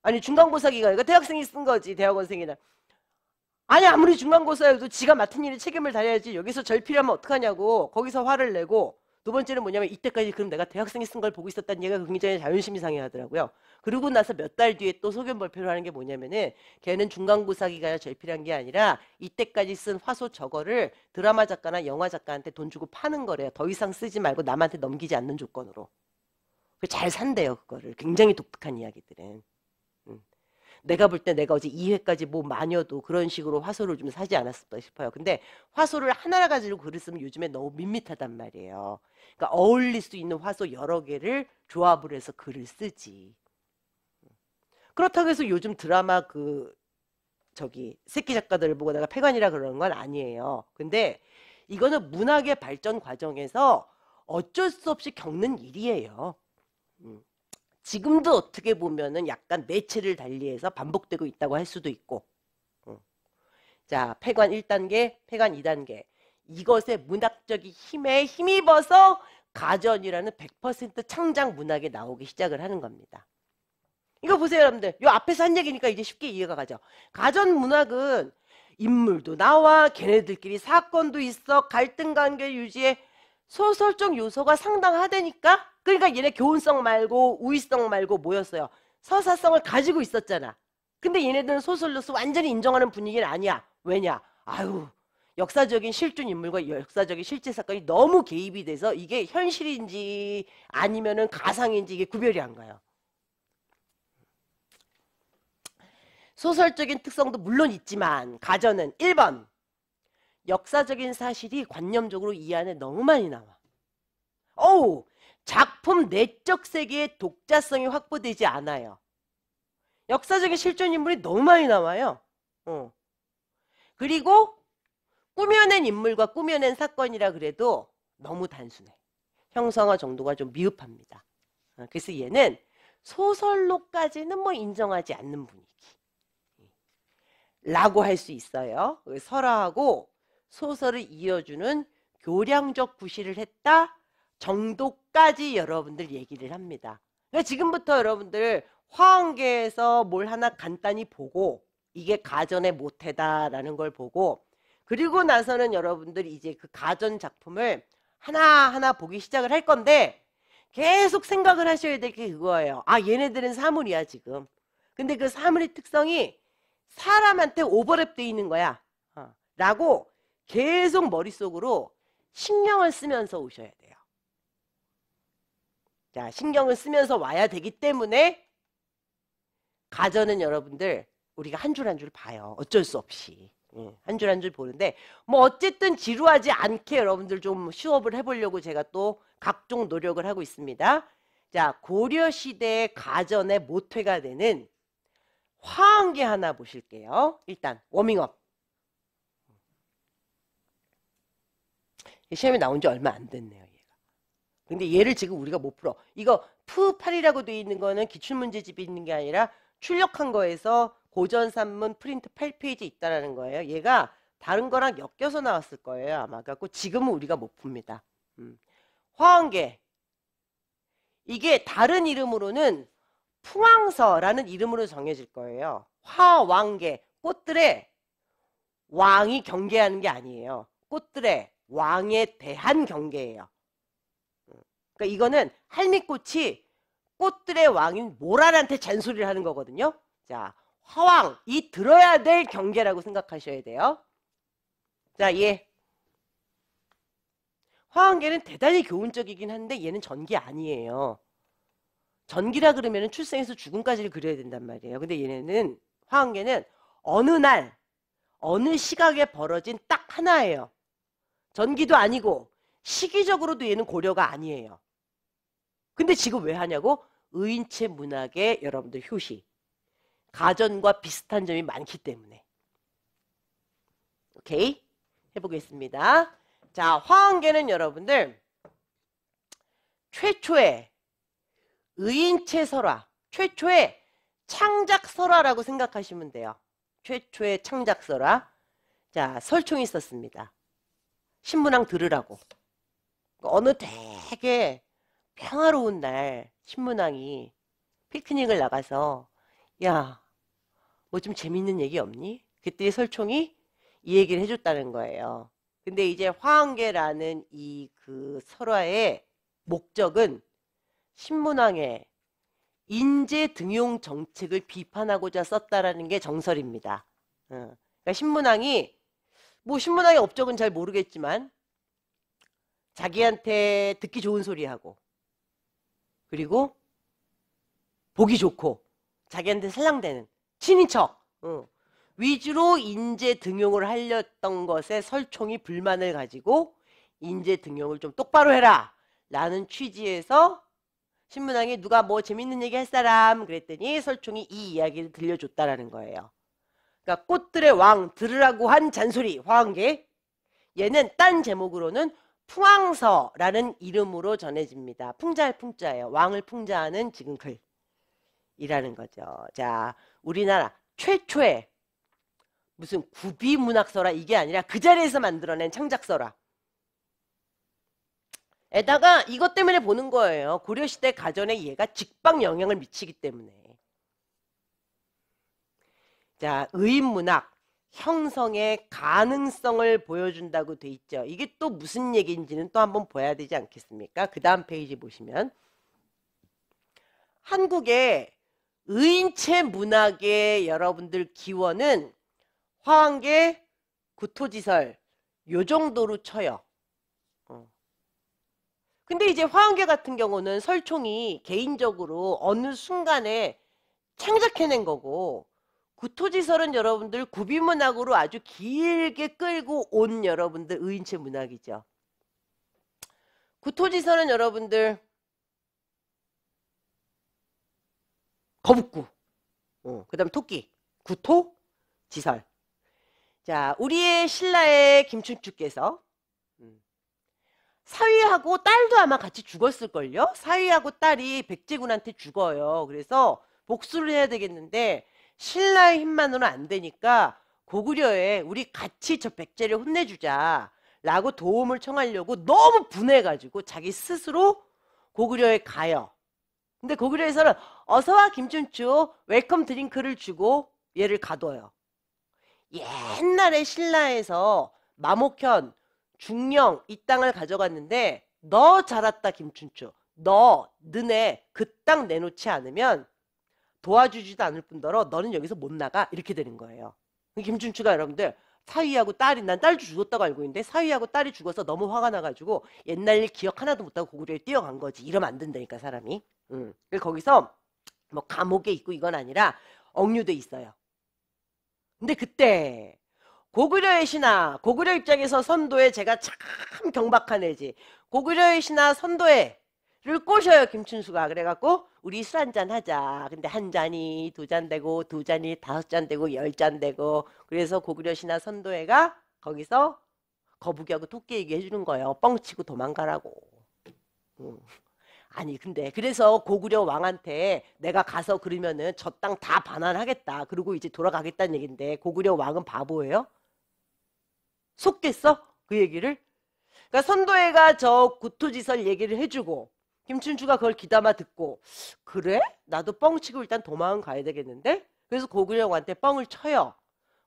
아니 중간고사 기간 이거 대학생이 쓴 거지. 대학원생이나. 아니 아무리 중간고사여도 지가 맡은 일에 책임을 다해야지 여기서 절필하면 어떡하냐고 거기서 화를 내고 두 번째는 뭐냐면 이때까지 그럼 내가 대학생이 쓴 걸 보고 있었다는 얘기가 굉장히 자존심이 상해하더라고요. 그러고 나서 몇 달 뒤에 또 소견 발표를 하는 게 뭐냐면은 걔는 중간고사 기간에 절필한 게 아니라 이때까지 쓴 화소 저거를 드라마 작가나 영화 작가한테 돈 주고 파는 거래요. 더 이상 쓰지 말고 남한테 넘기지 않는 조건으로. 잘 산대요 그거를. 굉장히 독특한 이야기들은. 내가 볼 때 내가 어제 2회까지 뭐 마녀도 그런 식으로 화소를 좀 사지 않았을까 싶어요. 근데 화소를 하나 가지고 글을 쓰면 요즘에 너무 밋밋하단 말이에요. 그러니까 어울릴 수 있는 화소 여러 개를 조합을 해서 글을 쓰지. 그렇다고 해서 요즘 드라마 새끼 작가들을 보고 내가 폐관이라 그러는 건 아니에요. 근데 이거는 문학의 발전 과정에서 어쩔 수 없이 겪는 일이에요. 지금도 어떻게 보면은 약간 매체를 달리해서 반복되고 있다고 할 수도 있고. 자, 폐관 1단계, 폐관 2단계. 이것의 문학적인 힘에 힘입어서 가전이라는 100% 창작 문학에 나오기 시작을 하는 겁니다. 이거 보세요, 여러분들. 요 앞에서 한 얘기니까 이제 쉽게 이해가 가죠. 가전 문학은 인물도 나와, 걔네들끼리 사건도 있어, 갈등 관계 유지에 소설적 요소가 상당하다니까? 그러니까 얘네 교훈성 말고 우위성 말고 뭐였어요? 서사성을 가지고 있었잖아. 근데 얘네들은 소설로서 완전히 인정하는 분위기는 아니야. 왜냐? 아유, 역사적인 실존 인물과 역사적인 실제 사건이 너무 개입이 돼서 이게 현실인지 아니면은 가상인지 이게 구별이 안 가요. 소설적인 특성도 물론 있지만 가전은 1번 역사적인 사실이 관념적으로 이 안에 너무 많이 나와. 어우, 작품 내적 세계의 독자성이 확보되지 않아요. 역사적인 실존 인물이 너무 많이 나와요. 그리고 꾸며낸 인물과 꾸며낸 사건이라 그래도 너무 단순해. 형성화 정도가 좀 미흡합니다. 그래서 얘는 소설로까지는 뭐 인정하지 않는 분위기 라고 할 수 있어요. 설화하고 소설을 이어주는 교량적 구실을 했다 정도까지 여러분들 얘기를 합니다. 그러니까 지금부터 여러분들 화엄계에서 뭘 하나 간단히 보고 이게 가전의 모태다라는 걸 보고 그리고 나서는 여러분들이 이제 그 가전 작품을 하나하나 보기 시작을 할 건데 계속 생각을 하셔야 될 게 그거예요. 아, 얘네들은 사물이야 지금. 근데 그 사물의 특성이 사람한테 오버랩돼 있는 거야. 라고 계속 머릿속으로 신경을 쓰면서 오셔야 돼요. 자, 신경을 쓰면서 와야 되기 때문에 가전은 여러분들 우리가 한 줄 한 줄 봐요. 어쩔 수 없이. 한 줄 한 줄 보는데 뭐 어쨌든 지루하지 않게 여러분들 좀 수업을 해보려고 제가 또 각종 노력을 하고 있습니다. 자, 고려시대의 가전의 모태가 되는 화엄계 하나 보실게요. 일단 워밍업. 시험에 나온 지 얼마 안 됐네요. 얘가. 근데 얘를 지금 우리가 못 풀어. 이거 푸8이라고 되어 있는 거는 기출문제집이 있는 게 아니라 출력한 거에서 고전산문 프린트 8페이지 있다라는 거예요. 얘가 다른 거랑 엮여서 나왔을 거예요. 아마. 갖고 지금은 우리가 못 풉니다. 화엄계. 이게 다른 이름으로는 풍왕서라는 이름으로 정해질 거예요. 화왕계. 꽃들의 왕이 경계하는 게 아니에요. 꽃들의 왕에 대한 경계예요. 그러니까 이거는 할미꽃이 꽃들의 왕인 모란한테 잔소리를 하는 거거든요. 자, 화왕이 들어야 될 경계라고 생각하셔야 돼요. 자, 얘 화왕계는 대단히 교훈적이긴 한데 얘는 전기 아니에요. 전기라 그러면 출생에서 죽음까지를 그려야 된단 말이에요. 근데 얘네는 화왕계는 어느 날 어느 시각에 벌어진 딱 하나예요. 전기도 아니고 시기적으로도 얘는 고려가 아니에요. 근데 지금 왜 하냐고? 의인체 문학의 여러분들 효시. 가전과 비슷한 점이 많기 때문에. 오케이? 해보겠습니다. 자, 화엄계는 여러분들 최초의 의인체 설화, 최초의 창작 설화라고 생각하시면 돼요. 최초의 창작 설화. 자, 설총이 있었습니다. 신문왕 들으라고. 어느 되게 평화로운 날 신문왕이 피크닉을 나가서 야, 뭐 좀 재밌는 얘기 없니? 그때 설총이 이 얘기를 해줬다는 거예요. 근데 이제 화엄계라는 이 그 설화의 목적은 신문왕의 인재 등용 정책을 비판하고자 썼다라는 게 정설입니다. 그러니까 신문왕이 뭐 신문왕의 업적은 잘 모르겠지만 자기한테 듣기 좋은 소리 하고 그리고 보기 좋고 자기한테 살랑대는 친인척 위주로 인재 등용을 하렸던 것에 설총이 불만을 가지고 인재 등용을 좀 똑바로 해라 라는 취지에서 신문왕이 누가 뭐 재밌는 얘기 할 사람 그랬더니 설총이 이 이야기를 들려줬다라는 거예요. 그러니까 꽃들의 왕 들으라고 한 잔소리 화엄계. 얘는 딴 제목으로는 풍왕서라는 이름으로 전해집니다. 풍자의 풍자예요. 왕을 풍자하는 지금 글이라는 거죠. 자, 우리나라 최초의 무슨 구비문학서라 이게 아니라 그 자리에서 만들어낸 창작서라. 에다가 이것 때문에 보는 거예요. 고려시대 가전에 얘가 직방 영향을 미치기 때문에. 자, 의인문학 형성의 가능성을 보여준다고 돼 있죠. 이게 또 무슨 얘기인지는 또 한번 봐야 되지 않겠습니까? 그 다음 페이지 보시면 한국의 의인체 문학의 여러분들 기원은 화엄계, 구토지설 요 정도로 쳐요. 근데 이제 화엄계 같은 경우는 설총이 개인적으로 어느 순간에 창작해낸 거고 구토지설은 여러분들 구비문학으로 아주 길게 끌고 온 여러분들 의인체 문학이죠. 구토지설은 여러분들 거북구, 그 다음 토끼, 구토지설. 자, 우리의 신라의 김춘추께서 사위하고 딸도 아마 같이 죽었을걸요? 사위하고 딸이 백제군한테 죽어요. 그래서 복수를 해야 되겠는데 신라의 힘만으로는 안 되니까 고구려에 우리 같이 저 백제를 혼내주자 라고 도움을 청하려고 너무 분해가지고 자기 스스로 고구려에 가요. 근데 고구려에서는 어서와 김춘추 웰컴 드링크를 주고 얘를 가둬요. 옛날에 신라에서 마목현, 중령 이 땅을 가져갔는데 너 잘 왔다 김춘추. 너네 그 땅 내놓지 않으면 도와주지도 않을 뿐더러 너는 여기서 못 나가 이렇게 되는 거예요. 김춘추가 여러분들 사위하고 딸이 난 딸도 죽었다고 알고 있는데 사위하고 딸이 죽어서 너무 화가 나가지고 옛날 일 기억 하나도 못하고 고구려에 뛰어간 거지. 이러면 안 된다니까 사람이. 그래서 거기서 뭐 감옥에 있고 이건 아니라 억류돼 있어요. 근데 그때 고구려의 신하, 고구려 입장에서 선도에 제가 참 경박한 애지. 고구려의 신하 선도에를 꼬셔요 김춘수가. 그래갖고 우리 술 한잔 하자. 근데 한 잔이 두 잔 되고 두 잔이 5잔 되고 10잔 되고 그래서 고구려 신하 선도회가 거기서 거북이하고 토끼 얘기해 주는 거예요. 뻥치고 도망가라고. 아니 근데 그래서 고구려 왕한테 내가 가서 그러면은 저 땅 다 반환하겠다. 그리고 이제 돌아가겠다는 얘긴데 고구려 왕은 바보예요? 속겠어? 그 얘기를? 그러니까 선도회가 저 구토지설 얘기를 해주고 김춘추가 그걸 귀담아 듣고 그래? 나도 뻥치고 일단 도망은 가야 되겠는데? 그래서 고구려 왕한테 뻥을 쳐요.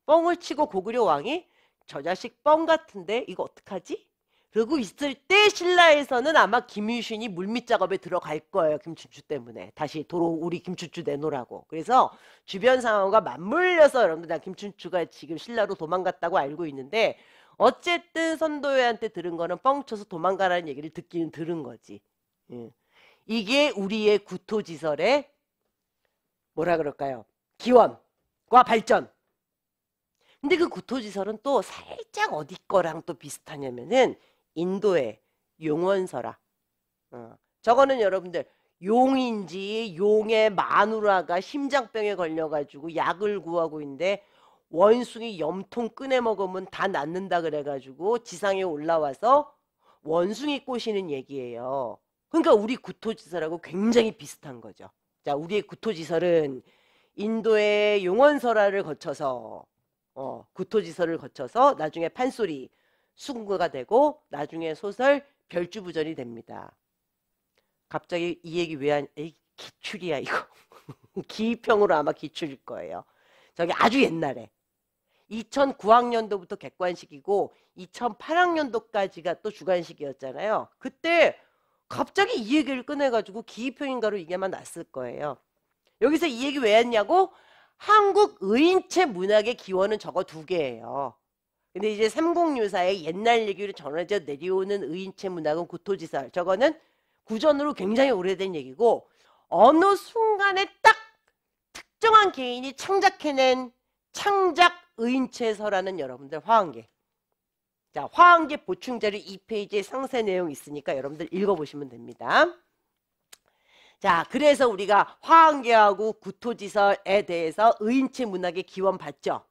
뻥을 치고 고구려 왕이 저 자식 뻥 같은데 이거 어떡하지? 그러고 있을 때 신라에서는 아마 김유신이 물밑 작업에 들어갈 거예요. 김춘추 때문에. 다시 도로 우리 김춘추 내놓으라고. 그래서 주변 상황과 맞물려서 여러분들 나 김춘추가 지금 신라로 도망갔다고 알고 있는데 어쨌든 선도회한테 들은 거는 뻥쳐서 도망가라는 얘기를 듣기는 들은 거지. 이게 우리의 구토지설의 뭐라 그럴까요? 기원과 발전. 근데 그 구토지설은 또 살짝 어디 거랑 또 비슷하냐면은 인도의 용원서라. 저거는 여러분들 용인지 용의 마누라가 심장병에 걸려가지고 약을 구하고 있는데 원숭이 염통 꺼내 먹으면 다 낫는다 그래가지고 지상에 올라와서 원숭이 꼬시는 얘기예요. 그러니까 우리 구토지설하고 굉장히 비슷한 거죠. 자, 우리의 구토지설은 인도의 용원설화를 거쳐서 구토지설을 거쳐서 나중에 판소리 수군거가 되고 나중에 소설 별주부전이 됩니다. 갑자기 이 얘기 왜 하냐? 에이, 기출이야 이거. 기평으로 아마 기출일 거예요. 저기 아주 옛날에 2009학년도부터 객관식이고 2008학년도까지가 또 주관식이었잖아요. 그때 갑자기 이 얘기를 꺼내가지고 기입형인가로 이게만 났을 거예요. 여기서 이 얘기 왜 했냐고? 한국 의인체 문학의 기원은 저거 두 개예요. 근데 이제 삼국유사의 옛날 얘기로 전해져 내려오는 의인체 문학은 구토지설. 저거는 구전으로 굉장히 오래된 얘기고 어느 순간에 딱 특정한 개인이 창작해낸 창작 의인체서라는 여러분들 화한계. 자, 화한계 보충자료 2페이지에 상세 내용 있으니까 여러분들 읽어보시면 됩니다. 자, 그래서 우리가 화한계하고 구토지설에 대해서 의인체 문학의 기원 봤죠?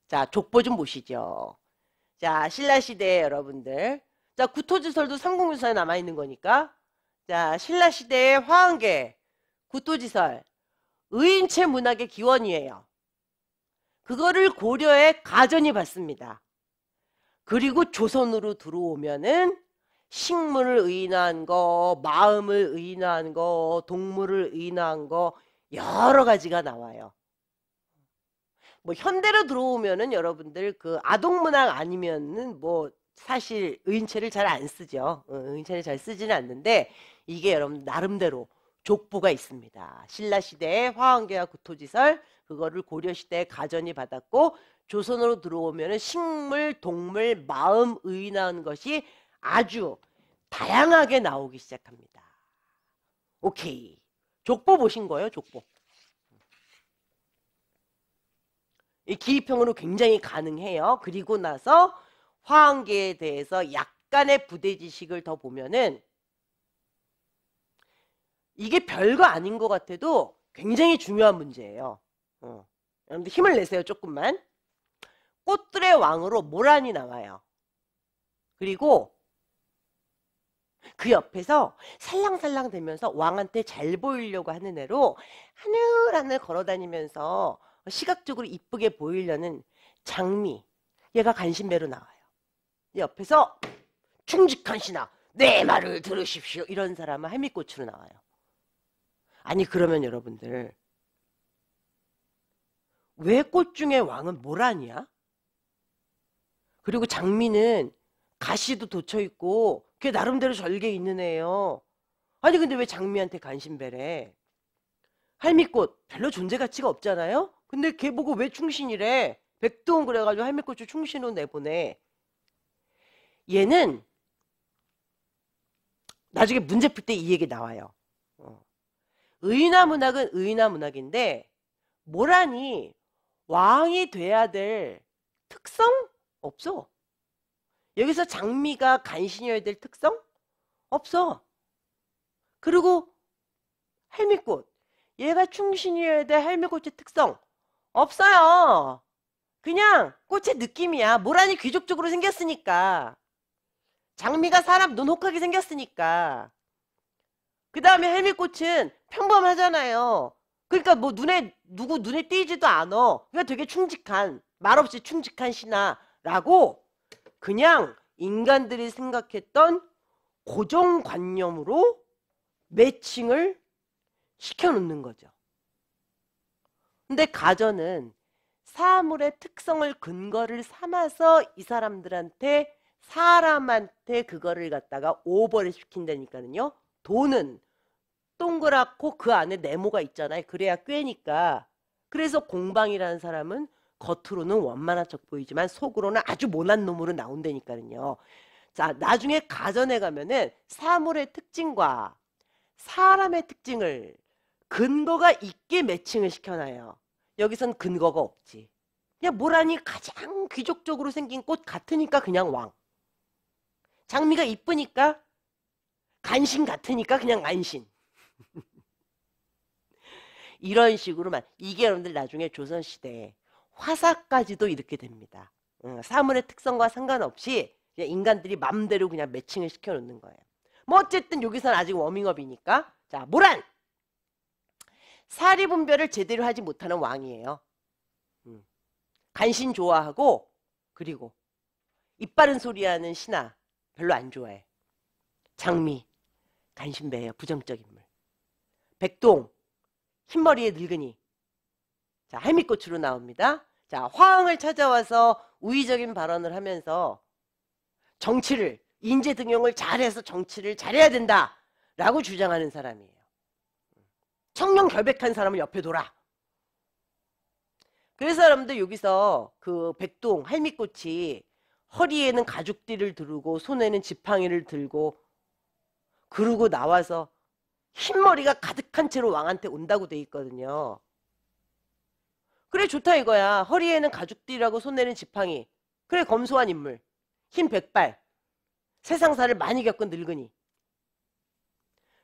자, 족보 좀 보시죠. 자, 신라시대에 여러분들. 자, 구토지설도 삼국유사에 남아있는 거니까. 자, 신라시대의 화한계, 구토지설, 의인체 문학의 기원이에요. 그거를 고려에 가전이 받습니다. 그리고 조선으로 들어오면은 식물을 의인화한 거, 마음을 의인화한 거, 동물을 의인화한 거 여러 가지가 나와요. 뭐 현대로 들어오면은 여러분들 그 아동문학 아니면은 뭐 사실 의인체를 잘 안 쓰죠. 의인체를 잘 쓰지는 않는데 이게 여러분 나름대로 족보가 있습니다. 신라시대의 화한계와 구토지설 그거를 고려시대에 가전이 받았고 조선으로 들어오면은 식물, 동물, 마음 의인화한 것이 아주 다양하게 나오기 시작합니다. 오케이. 족보 보신 거예요, 족보. 이 기입형으로 굉장히 가능해요. 그리고 나서 화한계에 대해서 약간의 부대 지식을 더 보면은 이게 별거 아닌 것 같아도 굉장히 중요한 문제예요. 여러분들 힘을 내세요, 조금만. 꽃들의 왕으로 모란이 나와요. 그리고 그 옆에서 살랑살랑 대면서 왕한테 잘 보이려고 하는 애로 하늘하늘 걸어다니면서 시각적으로 이쁘게 보이려는 장미, 얘가 간신배로 나와요. 옆에서 충직한 신하, 내 말을 들으십시오, 이런 사람은 할미꽃으로 나와요. 아니 그러면 여러분들, 왜 꽃 중에 왕은 모란이야? 그리고 장미는 가시도 돋쳐있고 그게 나름대로 절개 있는 애예요. 아니 근데 왜 장미한테 간신배래? 할미꽃 별로 존재 가치가 없잖아요? 근데 걔 보고 왜 충신이래? 백두원 그래가지고 할미꽃을 충신으로 내보내. 얘는 나중에 문제 풀 때 이 얘기 나와요. 의인화문학은 의인화문학인데 모란이 왕이 돼야 될 특성? 없어. 여기서 장미가 간신이어야 될 특성? 없어. 그리고 할미꽃, 얘가 충신이어야 될 할미꽃의 특성? 없어요. 그냥 꽃의 느낌이야. 모란이 귀족적으로 생겼으니까. 장미가 사람 눈 혹하게 생겼으니까. 그 다음에 할미꽃은 평범하잖아요. 그러니까 뭐 누구 눈에 띄지도 않아. 그러니까 되게 충직한, 말없이 충직한 신하라고 그냥 인간들이 생각했던 고정관념으로 매칭을 시켜놓는 거죠. 근데 가전은 사물의 특성을 근거를 삼아서 이 사람한테 그거를 갖다가 오버를 시킨다니까요. 돈은 동그랗고 그 안에 네모가 있잖아요. 그래야 꿰니까. 그래서 공방이라는 사람은 겉으로는 원만한 척 보이지만 속으로는 아주 못난 놈으로 나온다니까요. 자, 나중에 가전에 가면은 사물의 특징과 사람의 특징을 근거가 있게 매칭을 시켜놔요. 여기선 근거가 없지. 그냥 모란이 가장 귀족적으로 생긴 꽃 같으니까 그냥 왕. 장미가 이쁘니까 간신 같으니까 그냥 안신. 이런 식으로만. 이게 여러분들 나중에 조선시대에 화사까지도 이렇게 됩니다. 사물의 특성과 상관없이 그냥 인간들이 맘대로 그냥 매칭을 시켜놓는 거예요. 뭐 어쨌든 여기서는 아직 워밍업이니까. 자, 모란! 사리분별을 제대로 하지 못하는 왕이에요. 간신 좋아하고, 그리고 이빠른 소리하는 신하 별로 안 좋아해. 장미 간신배예요. 부정적 인물. 백동 흰머리의 늙은이. 자, 할미꽃으로 나옵니다. 자, 화흥을 찾아와서 우의적인 발언을 하면서 정치를, 인재 등용을 잘해서 정치를 잘해야 된다라고 주장하는 사람이에요. 청렴 결백한 사람을 옆에 둬라. 그래서 여러분들 여기서 그 백동 할미꽃이 허리에는 가죽띠를 두르고 손에는 지팡이를 들고 그러고 나와서 흰머리가 가득한 채로 왕한테 온다고 돼 있거든요. 그래 좋다 이거야. 허리에는 가죽띠라고 손에는 지팡이. 그래 검소한 인물. 흰 백발. 세상사를 많이 겪은 늙은이.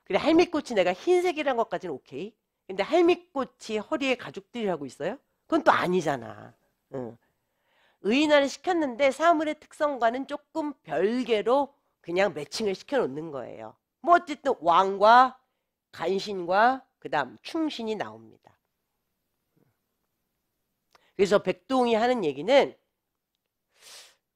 그래 할미꽃이 내가 흰색이란 것까지는 오케이. 근데 할미꽃이 허리에 가죽띠를 하고 있어요? 그건 또 아니잖아. 의인화를 시켰는데 사물의 특성과는 조금 별개로 그냥 매칭을 시켜놓는 거예요. 뭐 어쨌든 왕과 간신과 그 다음 충신이 나옵니다. 그래서 백동이 하는 얘기는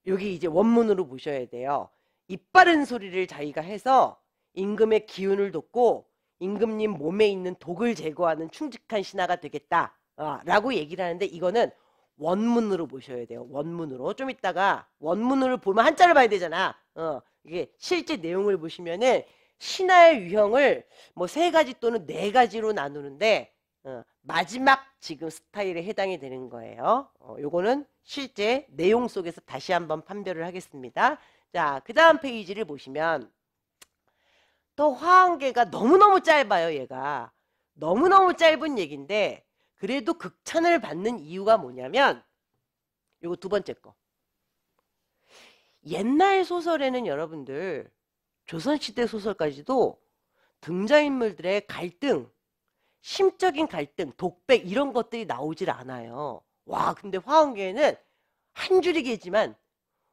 여기 이제 원문으로 보셔야 돼요. 이빠른 소리를 자기가 해서 임금의 기운을 돋고 임금님 몸에 있는 독을 제거하는 충직한 신하가 되겠다 라고 얘기를 하는데 이거는 원문으로 보셔야 돼요. 원문으로. 좀 이따가 원문으로 보면 한자를 봐야 되잖아. 이게 실제 내용을 보시면은 신하의 유형을 뭐 3가지 또는 4가지로 나누는데 마지막 지금 스타일에 해당이 되는 거예요. 요거는 실제 내용 속에서 다시 한번 판별을 하겠습니다. 자, 그 다음 페이지를 보시면 또 화한계가 너무너무 짧아요. 얘가 너무너무 짧은 얘기인데 그래도 극찬을 받는 이유가 뭐냐면 요거 2번째 거. 옛날 소설에는 여러분들 조선시대 소설까지도 등장인물들의 갈등, 심적인 갈등, 독백 이런 것들이 나오질 않아요. 와, 근데 화엄계에는 한 줄이겠지만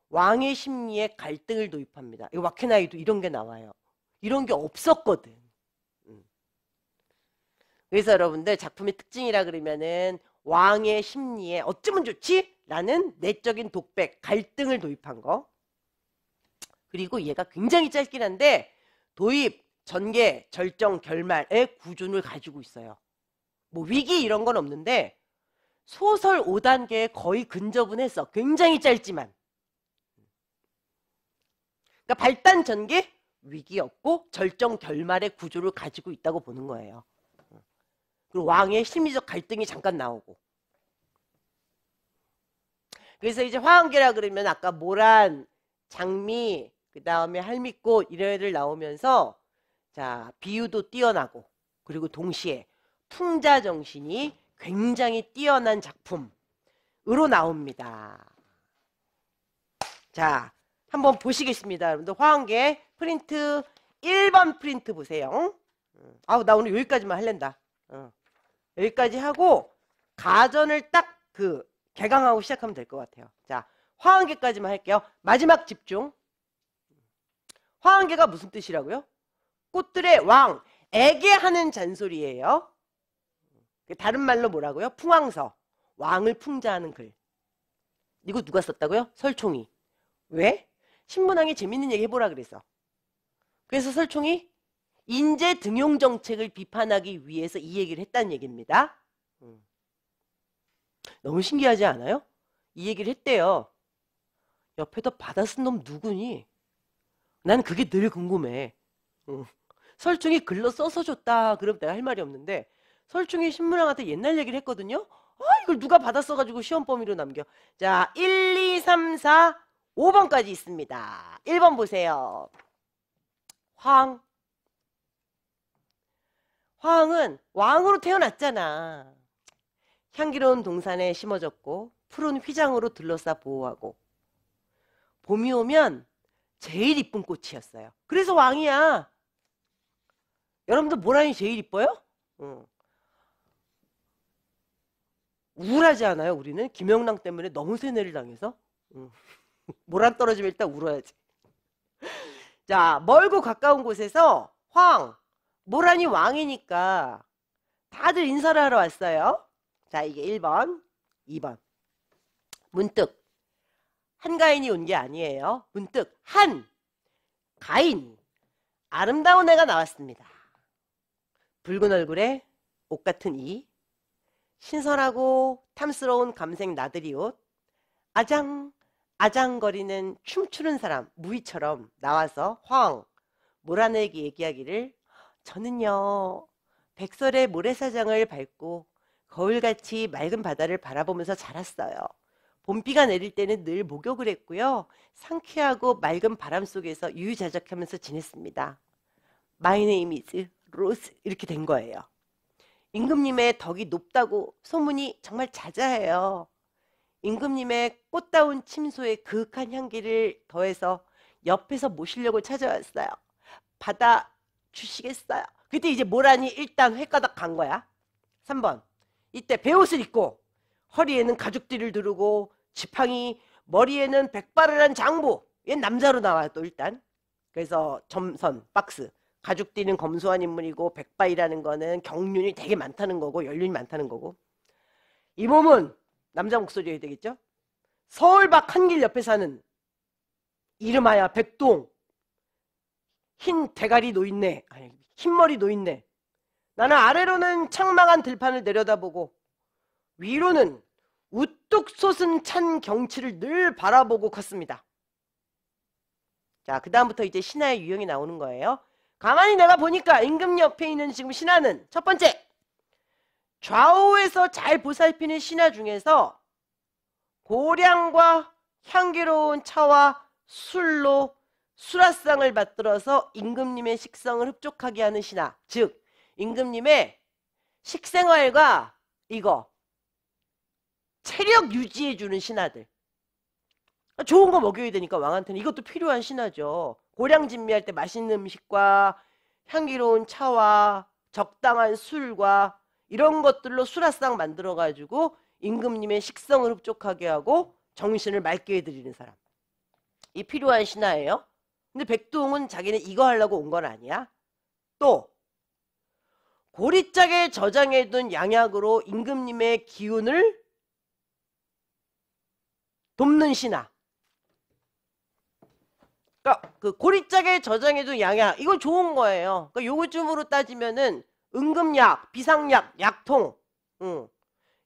왕의 심리에 갈등을 도입합니다. 이 와케나이도 이런 게 나와요. 이런 게 없었거든. 그래서 여러분들 작품의 특징이라 그러면은 왕의 심리에 어쩌면 좋지? 라는 내적인 독백, 갈등을 도입한 거. 그리고 얘가 굉장히 짧긴 한데 도입, 전개, 절정, 결말의 구조를 가지고 있어요. 뭐 위기 이런 건 없는데 소설 5단계에 거의 근접은 했어. 굉장히 짧지만. 그러니까 발단, 전개, 위기 없고 절정, 결말의 구조를 가지고 있다고 보는 거예요. 그리고 왕의 심리적 갈등이 잠깐 나오고. 그래서 이제 화한계라 그러면 아까 모란, 장미, 그 다음에 할미꽃 이런 애들 나오면서 자 비유도 뛰어나고 그리고 동시에 풍자 정신이 굉장히 뛰어난 작품으로 나옵니다. 자 한번 보시겠습니다. 여러분들 화한계 프린트 1번 프린트 보세요. 아우 나 오늘 여기까지만 할랜다. 여기까지 하고 가전을 딱 그 개강하고 시작하면 될 것 같아요. 자 화한계까지만 할게요. 마지막 집중. 화한계가 무슨 뜻이라고요? 꽃들의 왕에게 하는 잔소리예요. 다른 말로 뭐라고요? 풍왕서. 왕을 풍자하는 글. 이거 누가 썼다고요? 설총이. 왜? 신문왕이 재밌는 얘기 해보라 그래서. 그래서 설총이 인재 등용 정책을 비판하기 위해서 이 얘기를 했다는 얘기입니다. 너무 신기하지 않아요? 이 얘기를 했대요. 옆에다 받아 쓴 놈 누구니? 난 그게 늘 궁금해. 설총이 글로 써서 줬다. 그럼 내가 할 말이 없는데 설총이 신문왕한테 옛날 얘기를 했거든요. 아 이걸 누가 받아 써가지고 시험 범위로 남겨. 자 1, 2, 3, 4, 5번까지 있습니다. 1번 보세요. 화흥은 왕으로 태어났잖아. 향기로운 동산에 심어졌고 푸른 휘장으로 둘러싸 보호하고 봄이 오면 제일 이쁜 꽃이었어요. 그래서 왕이야. 여러분들 모란이 제일 이뻐요? 우울하지 않아요? 우리는 김영랑 때문에 너무 세뇌를 당해서. 모란 떨어지면 일단 울어야지. 자 멀고 가까운 곳에서 모란이 왕이니까 다들 인사를 하러 왔어요. 자 이게 1번 2번 문득 한가인이 온 게 아니에요. 문득 한가인 아름다운 애가 나왔습니다. 붉은 얼굴에 옷 같은 이 신선하고 탐스러운 감색 나들이 옷 아장거리는 춤추는 사람 무희처럼 나와서 모란에게 얘기하기를 저는요 백설의 모래사장을 밟고 거울같이 맑은 바다를 바라보면서 자랐어요. 봄비가 내릴 때는 늘 목욕을 했고요. 상쾌하고 맑은 바람 속에서 유유자적하면서 지냈습니다. My name is Rose 이렇게 된 거예요. 임금님의 덕이 높다고 소문이 정말 자자해요. 임금님의 꽃다운 침소의 그윽한 향기를 더해서 옆에서 모시려고 찾아왔어요. 받아 주시겠어요? 그때 이제 모란이 일단 횟가닥 간 거야. 3번 이때 베옷을 입고 허리에는 가죽띠를 두르고 지팡이 머리에는 백발을 한 장부 얘 남자로 나와요 또 일단. 그래서 점선 박스 가죽띠는 검소한 인물이고 백발이라는 거는 경륜이 되게 많다는 거고 연륜이 많다는 거고 이 몸은 남자 목소리여야 되겠죠? 서울 밖 한길 옆에 사는 이름하여 백동 흰 대가리 노인네 아니 흰머리 노인네 나는 아래로는 창망한 들판을 내려다보고 위로는 우뚝 솟은 찬 경치를 늘 바라보고 컸습니다. 자, 그 다음부터 이제 신하의 유형이 나오는 거예요. 가만히 내가 보니까 임금 옆에 있는 지금 신하는 첫 번째 좌우에서 잘 보살피는 신하 중에서 고량과 향기로운 차와 술로 수라상을 받들어서 임금님의 식성을 흡족하게 하는 신하 즉 임금님의 식생활과 이거 체력 유지해주는 신하들 좋은 거 먹여야 되니까 왕한테는 이것도 필요한 신하죠. 고량진미할 때 맛있는 음식과 향기로운 차와 적당한 술과 이런 것들로 수라상 만들어가지고 임금님의 식성을 흡족하게 하고 정신을 맑게 해드리는 사람. 이 필요한 신하예요. 근데 백두홍은 자기는 이거 하려고 온 건 아니야. 또 고리짝에 저장해둔 양약으로 임금님의 기운을 돕는 신하. 그러니까 그 고리짝에 저장해둔 양약, 이거 좋은 거예요. 그러니까 요즘으로 따지면은 응급약, 비상약, 약통,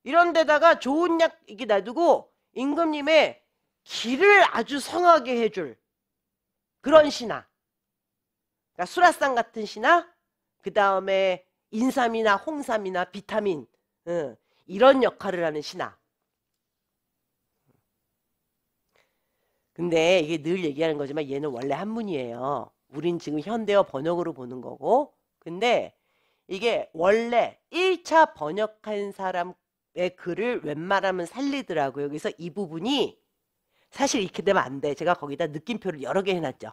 이런 데다가 좋은 약 이렇게 놔두고 임금님의 기를 아주 성하게 해줄 그런 신하. 그러니까 수라상 같은 신하, 그 다음에 인삼이나 홍삼이나 비타민, 이런 역할을 하는 신하. 근데 이게 늘 얘기하는 거지만 얘는 원래 한문이에요. 우린 지금 현대어 번역으로 보는 거고. 근데 이게 원래 1차 번역한 사람의 글을 웬만하면 살리더라고요. 그래서 이 부분이 사실 이렇게 되면 안 돼. 제가 거기다 느낌표를 여러 개 해놨죠.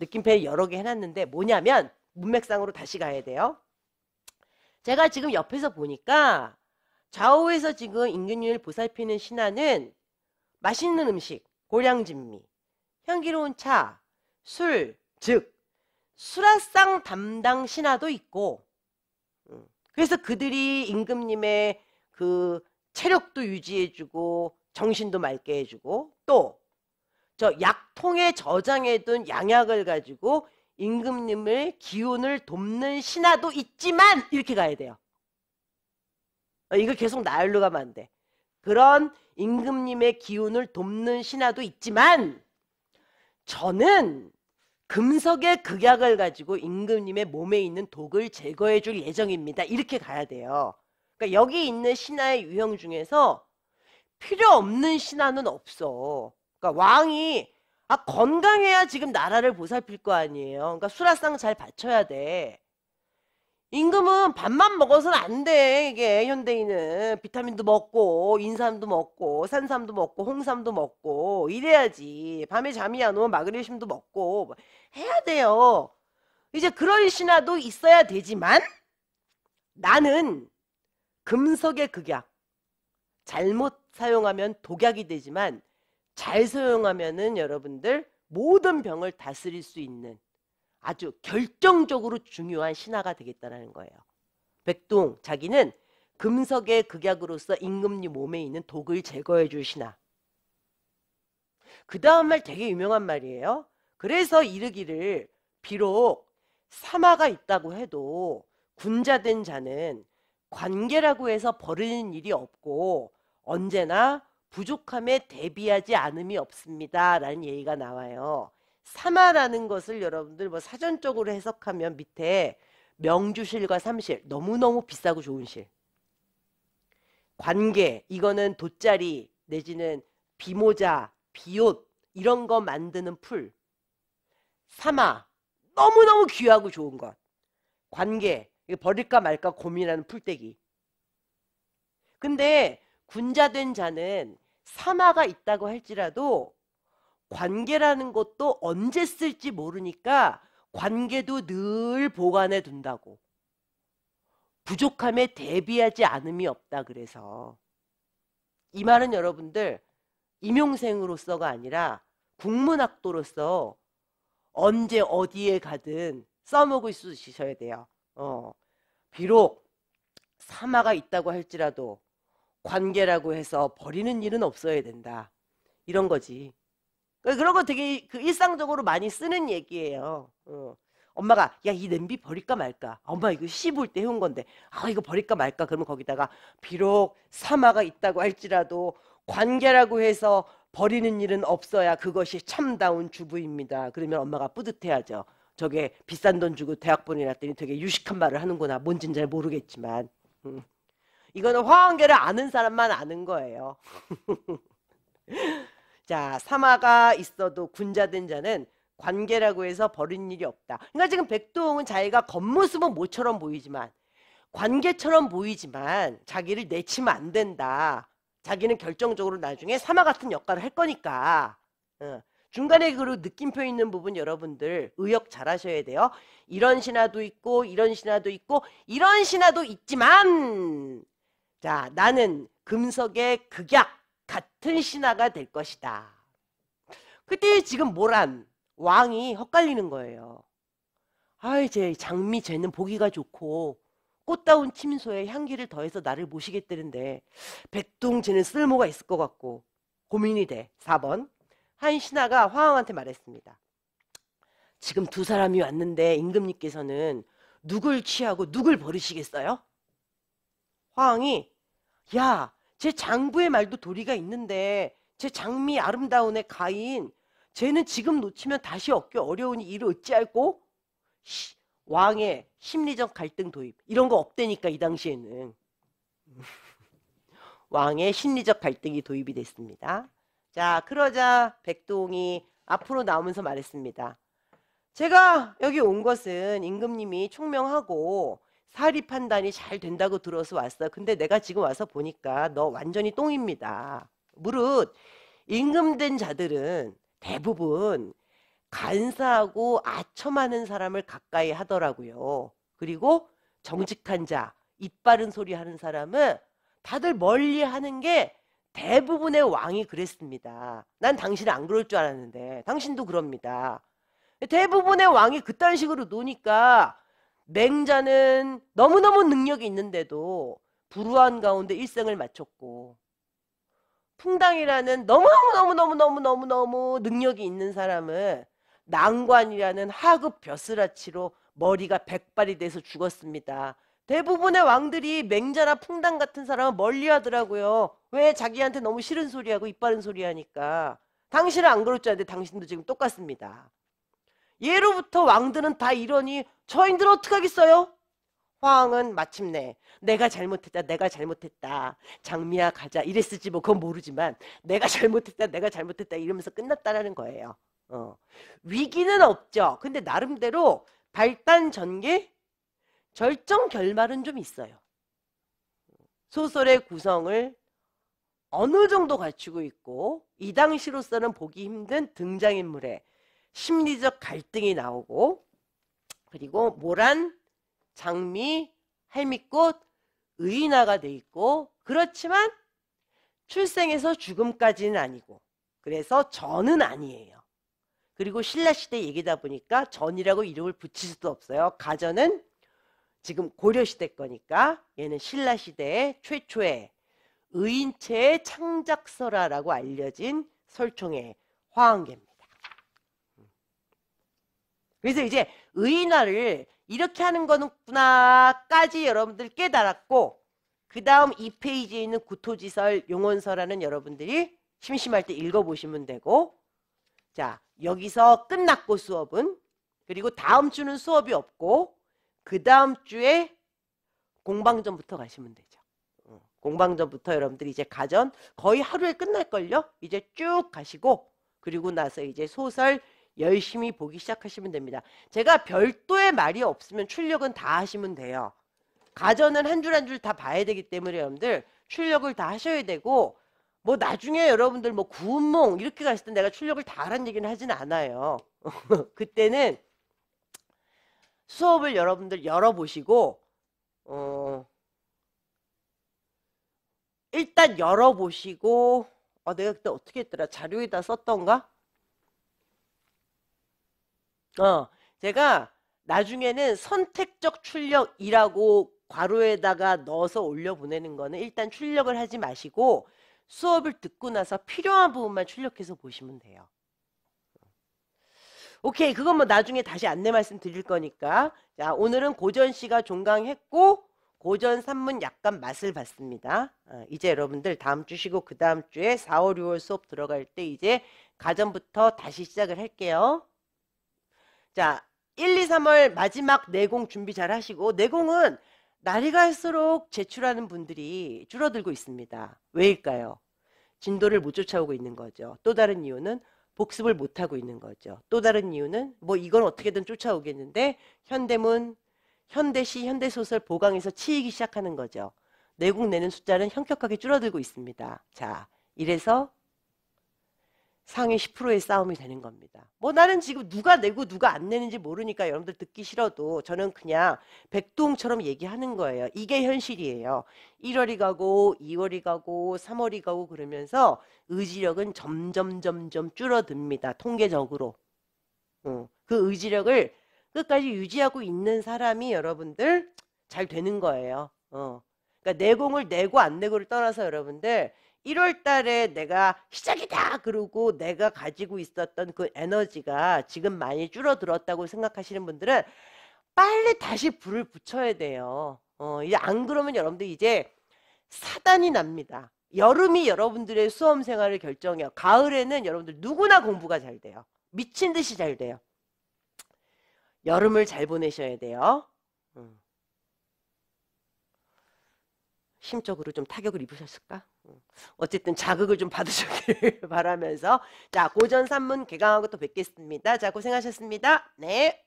느낌표를 여러 개 해놨는데 뭐냐면 문맥상으로 다시 가야 돼요. 제가 지금 옆에서 보니까 좌우에서 지금 임금님을 보살피는 신하는 맛있는 음식, 고량진미, 향기로운 차, 술, 즉 수라상 담당 신하도 있고, 그래서 그들이 임금님의 그 체력도 유지해주고 정신도 맑게 해주고, 또 저 약통에 저장해둔 양약을 가지고 임금님의 기운을 돕는 신하도 있지만, 이렇게 가야 돼요. 이거 계속 나열로 가면 안 돼. 그런 임금님의 기운을 돕는 신하도 있지만 저는 금석의 극약을 가지고 임금님의 몸에 있는 독을 제거해 줄 예정입니다. 이렇게 가야 돼요. 그러니까 여기 있는 신하의 유형 중에서 필요 없는 신하는 없어. 그러니까 왕이 건강해야 지금 나라를 보살필 거 아니에요. 그러니까 수라상 잘 받쳐야 돼. 임금은 밥만 먹어서는 안 돼. 이게 현대인은 비타민도 먹고 인삼도 먹고 산삼도 먹고 홍삼도 먹고 이래야지. 밤에 잠이 안 오면 마그네슘도 먹고 해야 돼요. 이제 그런 신하도 있어야 되지만 나는 금석의 극약. 잘못 사용하면 독약이 되지만 잘 사용하면은 여러분들 모든 병을 다스릴 수 있는 아주 결정적으로 중요한 신하가 되겠다는 거예요. 백동 자기는 금석의 극약으로서 임금님 몸에 있는 독을 제거해 줄 신하. 그 다음 말 되게 유명한 말이에요. 그래서 이르기를 비록 사마가 있다고 해도 군자된 자는 관계라고 해서 버리는 일이 없고 언제나 부족함에 대비하지 않음이 없습니다. 라는 얘기가 나와요. 사마라는 것을 여러분들 뭐 사전적으로 해석하면 밑에 명주실과 삼실, 너무너무 비싸고 좋은 실. 관계, 이거는 돗자리 내지는 비모자, 비옷 이런 거 만드는 풀. 사마, 너무너무 귀하고 좋은 것. 관계, 이거 버릴까 말까 고민하는 풀떼기. 근데 군자된 자는 사마가 있다고 할지라도 관계라는 것도 언제 쓸지 모르니까 관계도 늘 보관해 둔다고. 부족함에 대비하지 않음이 없다. 그래서 이 말은 여러분들 임용생으로서가 아니라 국문학도로서 언제 어디에 가든 써먹을 수 있으셔야 돼요. 비록 사마가 있다고 할지라도 관계라고 해서 버리는 일은 없어야 된다. 이런 거지. 그런 거 되게 일상적으로 많이 쓰는 얘기예요. 엄마가 야, 이 냄비 버릴까 말까? 엄마 이거 씹을 때 해온 건데 이거 버릴까 말까? 그러면 거기다가 비록 사마가 있다고 할지라도 관계라고 해서 버리는 일은 없어야 그것이 참다운 주부입니다. 그러면 엄마가 뿌듯해하죠. 저게 비싼 돈 주고 대학 보내놨더니 되게 유식한 말을 하는구나. 뭔진 잘 모르겠지만 이거는 화관계를 아는 사람만 아는 거예요. 자, 사마가 있어도 군자된 자는 관계라고 해서 버린 일이 없다. 그러니까 지금 백두홍은 자기가 겉모습은 모처럼 보이지만 관계처럼 보이지만 자기를 내치면 안 된다. 자기는 결정적으로 나중에 사마 같은 역할을 할 거니까. 중간에 그 느낌표 있는 부분 여러분들 의역 잘 하셔야 돼요. 이런 신하도 있고 이런 신하도 있고 이런 신하도 있지만 자, 나는 금석의 극약 같은 신하가 될 것이다. 그때 지금 모란 왕이 헛갈리는 거예요. 아이, 제 장미 쟤는 보기가 좋고 꽃다운 침소에 향기를 더해서 나를 모시겠다는데 백동 쟤는 쓸모가 있을 것 같고 고민이 돼. 4번. 한 신하가 화왕한테 말했습니다. 지금 두 사람이 왔는데 임금님께서는 누굴 취하고 누굴 버리시겠어요? 화왕이 야, 제 장부의 말도 도리가 있는데 제 장미 아름다운 애 가인 쟤는 지금 놓치면 다시 얻기 어려우니 이를 어찌할꼬? 왕의 심리적 갈등 도입 이런 거 없대니까 이 당시에는 왕의 심리적 갈등이 도입이 됐습니다. 자, 그러자 백동이 앞으로 나오면서 말했습니다. 제가 여기 온 것은 임금님이 총명하고 사리 판단이 잘 된다고 들어서 왔어. 근데 내가 지금 와서 보니까 너 완전히 똥입니다. 무릇 임금된 자들은 대부분 간사하고 아첨하는 사람을 가까이 하더라고요. 그리고 정직한 자, 입 바른 소리 하는 사람은 다들 멀리 하는 게 대부분의 왕이 그랬습니다. 난 당신은 안 그럴 줄 알았는데 당신도 그럽니다. 대부분의 왕이 그딴 식으로 노니까 맹자는 너무너무 능력이 있는데도 불우한 가운데 일생을 마쳤고 풍당이라는 너무너무 능력이 있는 사람은 난관이라는 하급 벼슬아치로 머리가 백발이 돼서 죽었습니다. 대부분의 왕들이 맹자나 풍당 같은 사람은 멀리 하더라고요. 왜? 자기한테 너무 싫은 소리하고 입 바른 소리 하니까. 당신은 안 그럴 줄 알았는데 당신도 지금 똑같습니다. 예로부터 왕들은 다 이러니 저희들 어떡하겠어요? 화왕은 마침내 내가 잘못했다. 장미야 가자 이랬을지 뭐 그건 모르지만 내가 잘못했다 이러면서 끝났다라는 거예요. 위기는 없죠. 근데 나름대로 발단 전개 절정 결말은 좀 있어요. 소설의 구성을 어느 정도 갖추고 있고 이 당시로서는 보기 힘든 등장인물의 심리적 갈등이 나오고 그리고 모란, 장미, 할미꽃, 의인화가 돼 있고 그렇지만 출생에서 죽음까지는 아니고 그래서 전은 아니에요. 그리고 신라시대 얘기다 보니까 전이라고 이름을 붙일 수도 없어요. 가전은 지금 고려시대 거니까 얘는 신라시대의 최초의 의인체의 창작설화라고 알려진 설총의 화왕계입니다. 그래서 이제 의인화를 이렇게 하는 거는구나까지 여러분들 깨달았고 그 다음 2페이지에 있는 구토지설 용언서라는 여러분들이 심심할 때 읽어보시면 되고 자 여기서 끝났고 수업은 그리고 다음 주는 수업이 없고 그 다음 주에 공방전부터 가시면 되죠. 공방전부터 여러분들이 이제 가전 거의 하루에 끝날걸요? 이제 쭉 가시고 그리고 나서 이제 소설 열심히 보기 시작하시면 됩니다. 제가 별도의 말이 없으면 출력은 다 하시면 돼요. 가전은 한 줄 한 줄 다 봐야 되기 때문에 여러분들 출력을 다 하셔야 되고 뭐 나중에 여러분들 뭐 구운몽 이렇게 갔을 때 내가 출력을 다 하라는 얘기는 하진 않아요. 그때는 수업을 여러분들 열어보시고 일단 열어보시고 내가 그때 어떻게 했더라? 자료에다 썼던가? 제가 나중에는 선택적 출력이라고 괄호에다가 넣어서 올려보내는 거는 일단 출력을 하지 마시고 수업을 듣고 나서 필요한 부분만 출력해서 보시면 돼요. 오케이, 그건 뭐 나중에 다시 안내 말씀 드릴 거니까. 자, 오늘은 고전시가 종강했고 고전 산문 약간 맛을 봤습니다. 이제 여러분들 다음 주 쉬고 그 다음 주에 4, 5, 6월 수업 들어갈 때 이제 가전부터 다시 시작을 할게요. 자, 1, 2, 3월 마지막 내공 준비 잘 하시고 내공은 날이 갈수록 제출하는 분들이 줄어들고 있습니다. 왜일까요? 진도를 못 쫓아오고 있는 거죠. 또 다른 이유는 복습을 못하고 있는 거죠. 또 다른 이유는 뭐 이건 어떻게든 쫓아오겠는데 현대문, 현대시, 현대소설 보강에서 치이기 시작하는 거죠. 내공 내는 숫자는 현격하게 줄어들고 있습니다. 자, 이래서 상위 10%의 싸움이 되는 겁니다. 뭐 나는 지금 누가 내고 누가 안 내는지 모르니까 여러분들 듣기 싫어도 저는 그냥 백동처럼 얘기하는 거예요. 이게 현실이에요. 1월이 가고 2월이 가고 3월이 가고 그러면서 의지력은 점점 줄어듭니다. 통계적으로. 그 의지력을 끝까지 유지하고 있는 사람이 여러분들 잘 되는 거예요. 그러니까 내공을 내고 안 내고를 떠나서 여러분들 1월 달에 내가 시작이다 그러고 내가 가지고 있었던 그 에너지가 지금 많이 줄어들었다고 생각하시는 분들은 빨리 다시 불을 붙여야 돼요. 이제 안 그러면 여러분들 이제 사단이 납니다. 여름이 여러분들의 수험 생활을 결정해요. 가을에는 여러분들 누구나 공부가 잘 돼요. 미친 듯이 잘 돼요. 여름을 잘 보내셔야 돼요. 심적으로 좀 타격을 입으셨을까? 어쨌든 자극을 좀 받으셨길 바라면서 자 고전 산문 개강하고 또 뵙겠습니다. 자 고생하셨습니다. 네.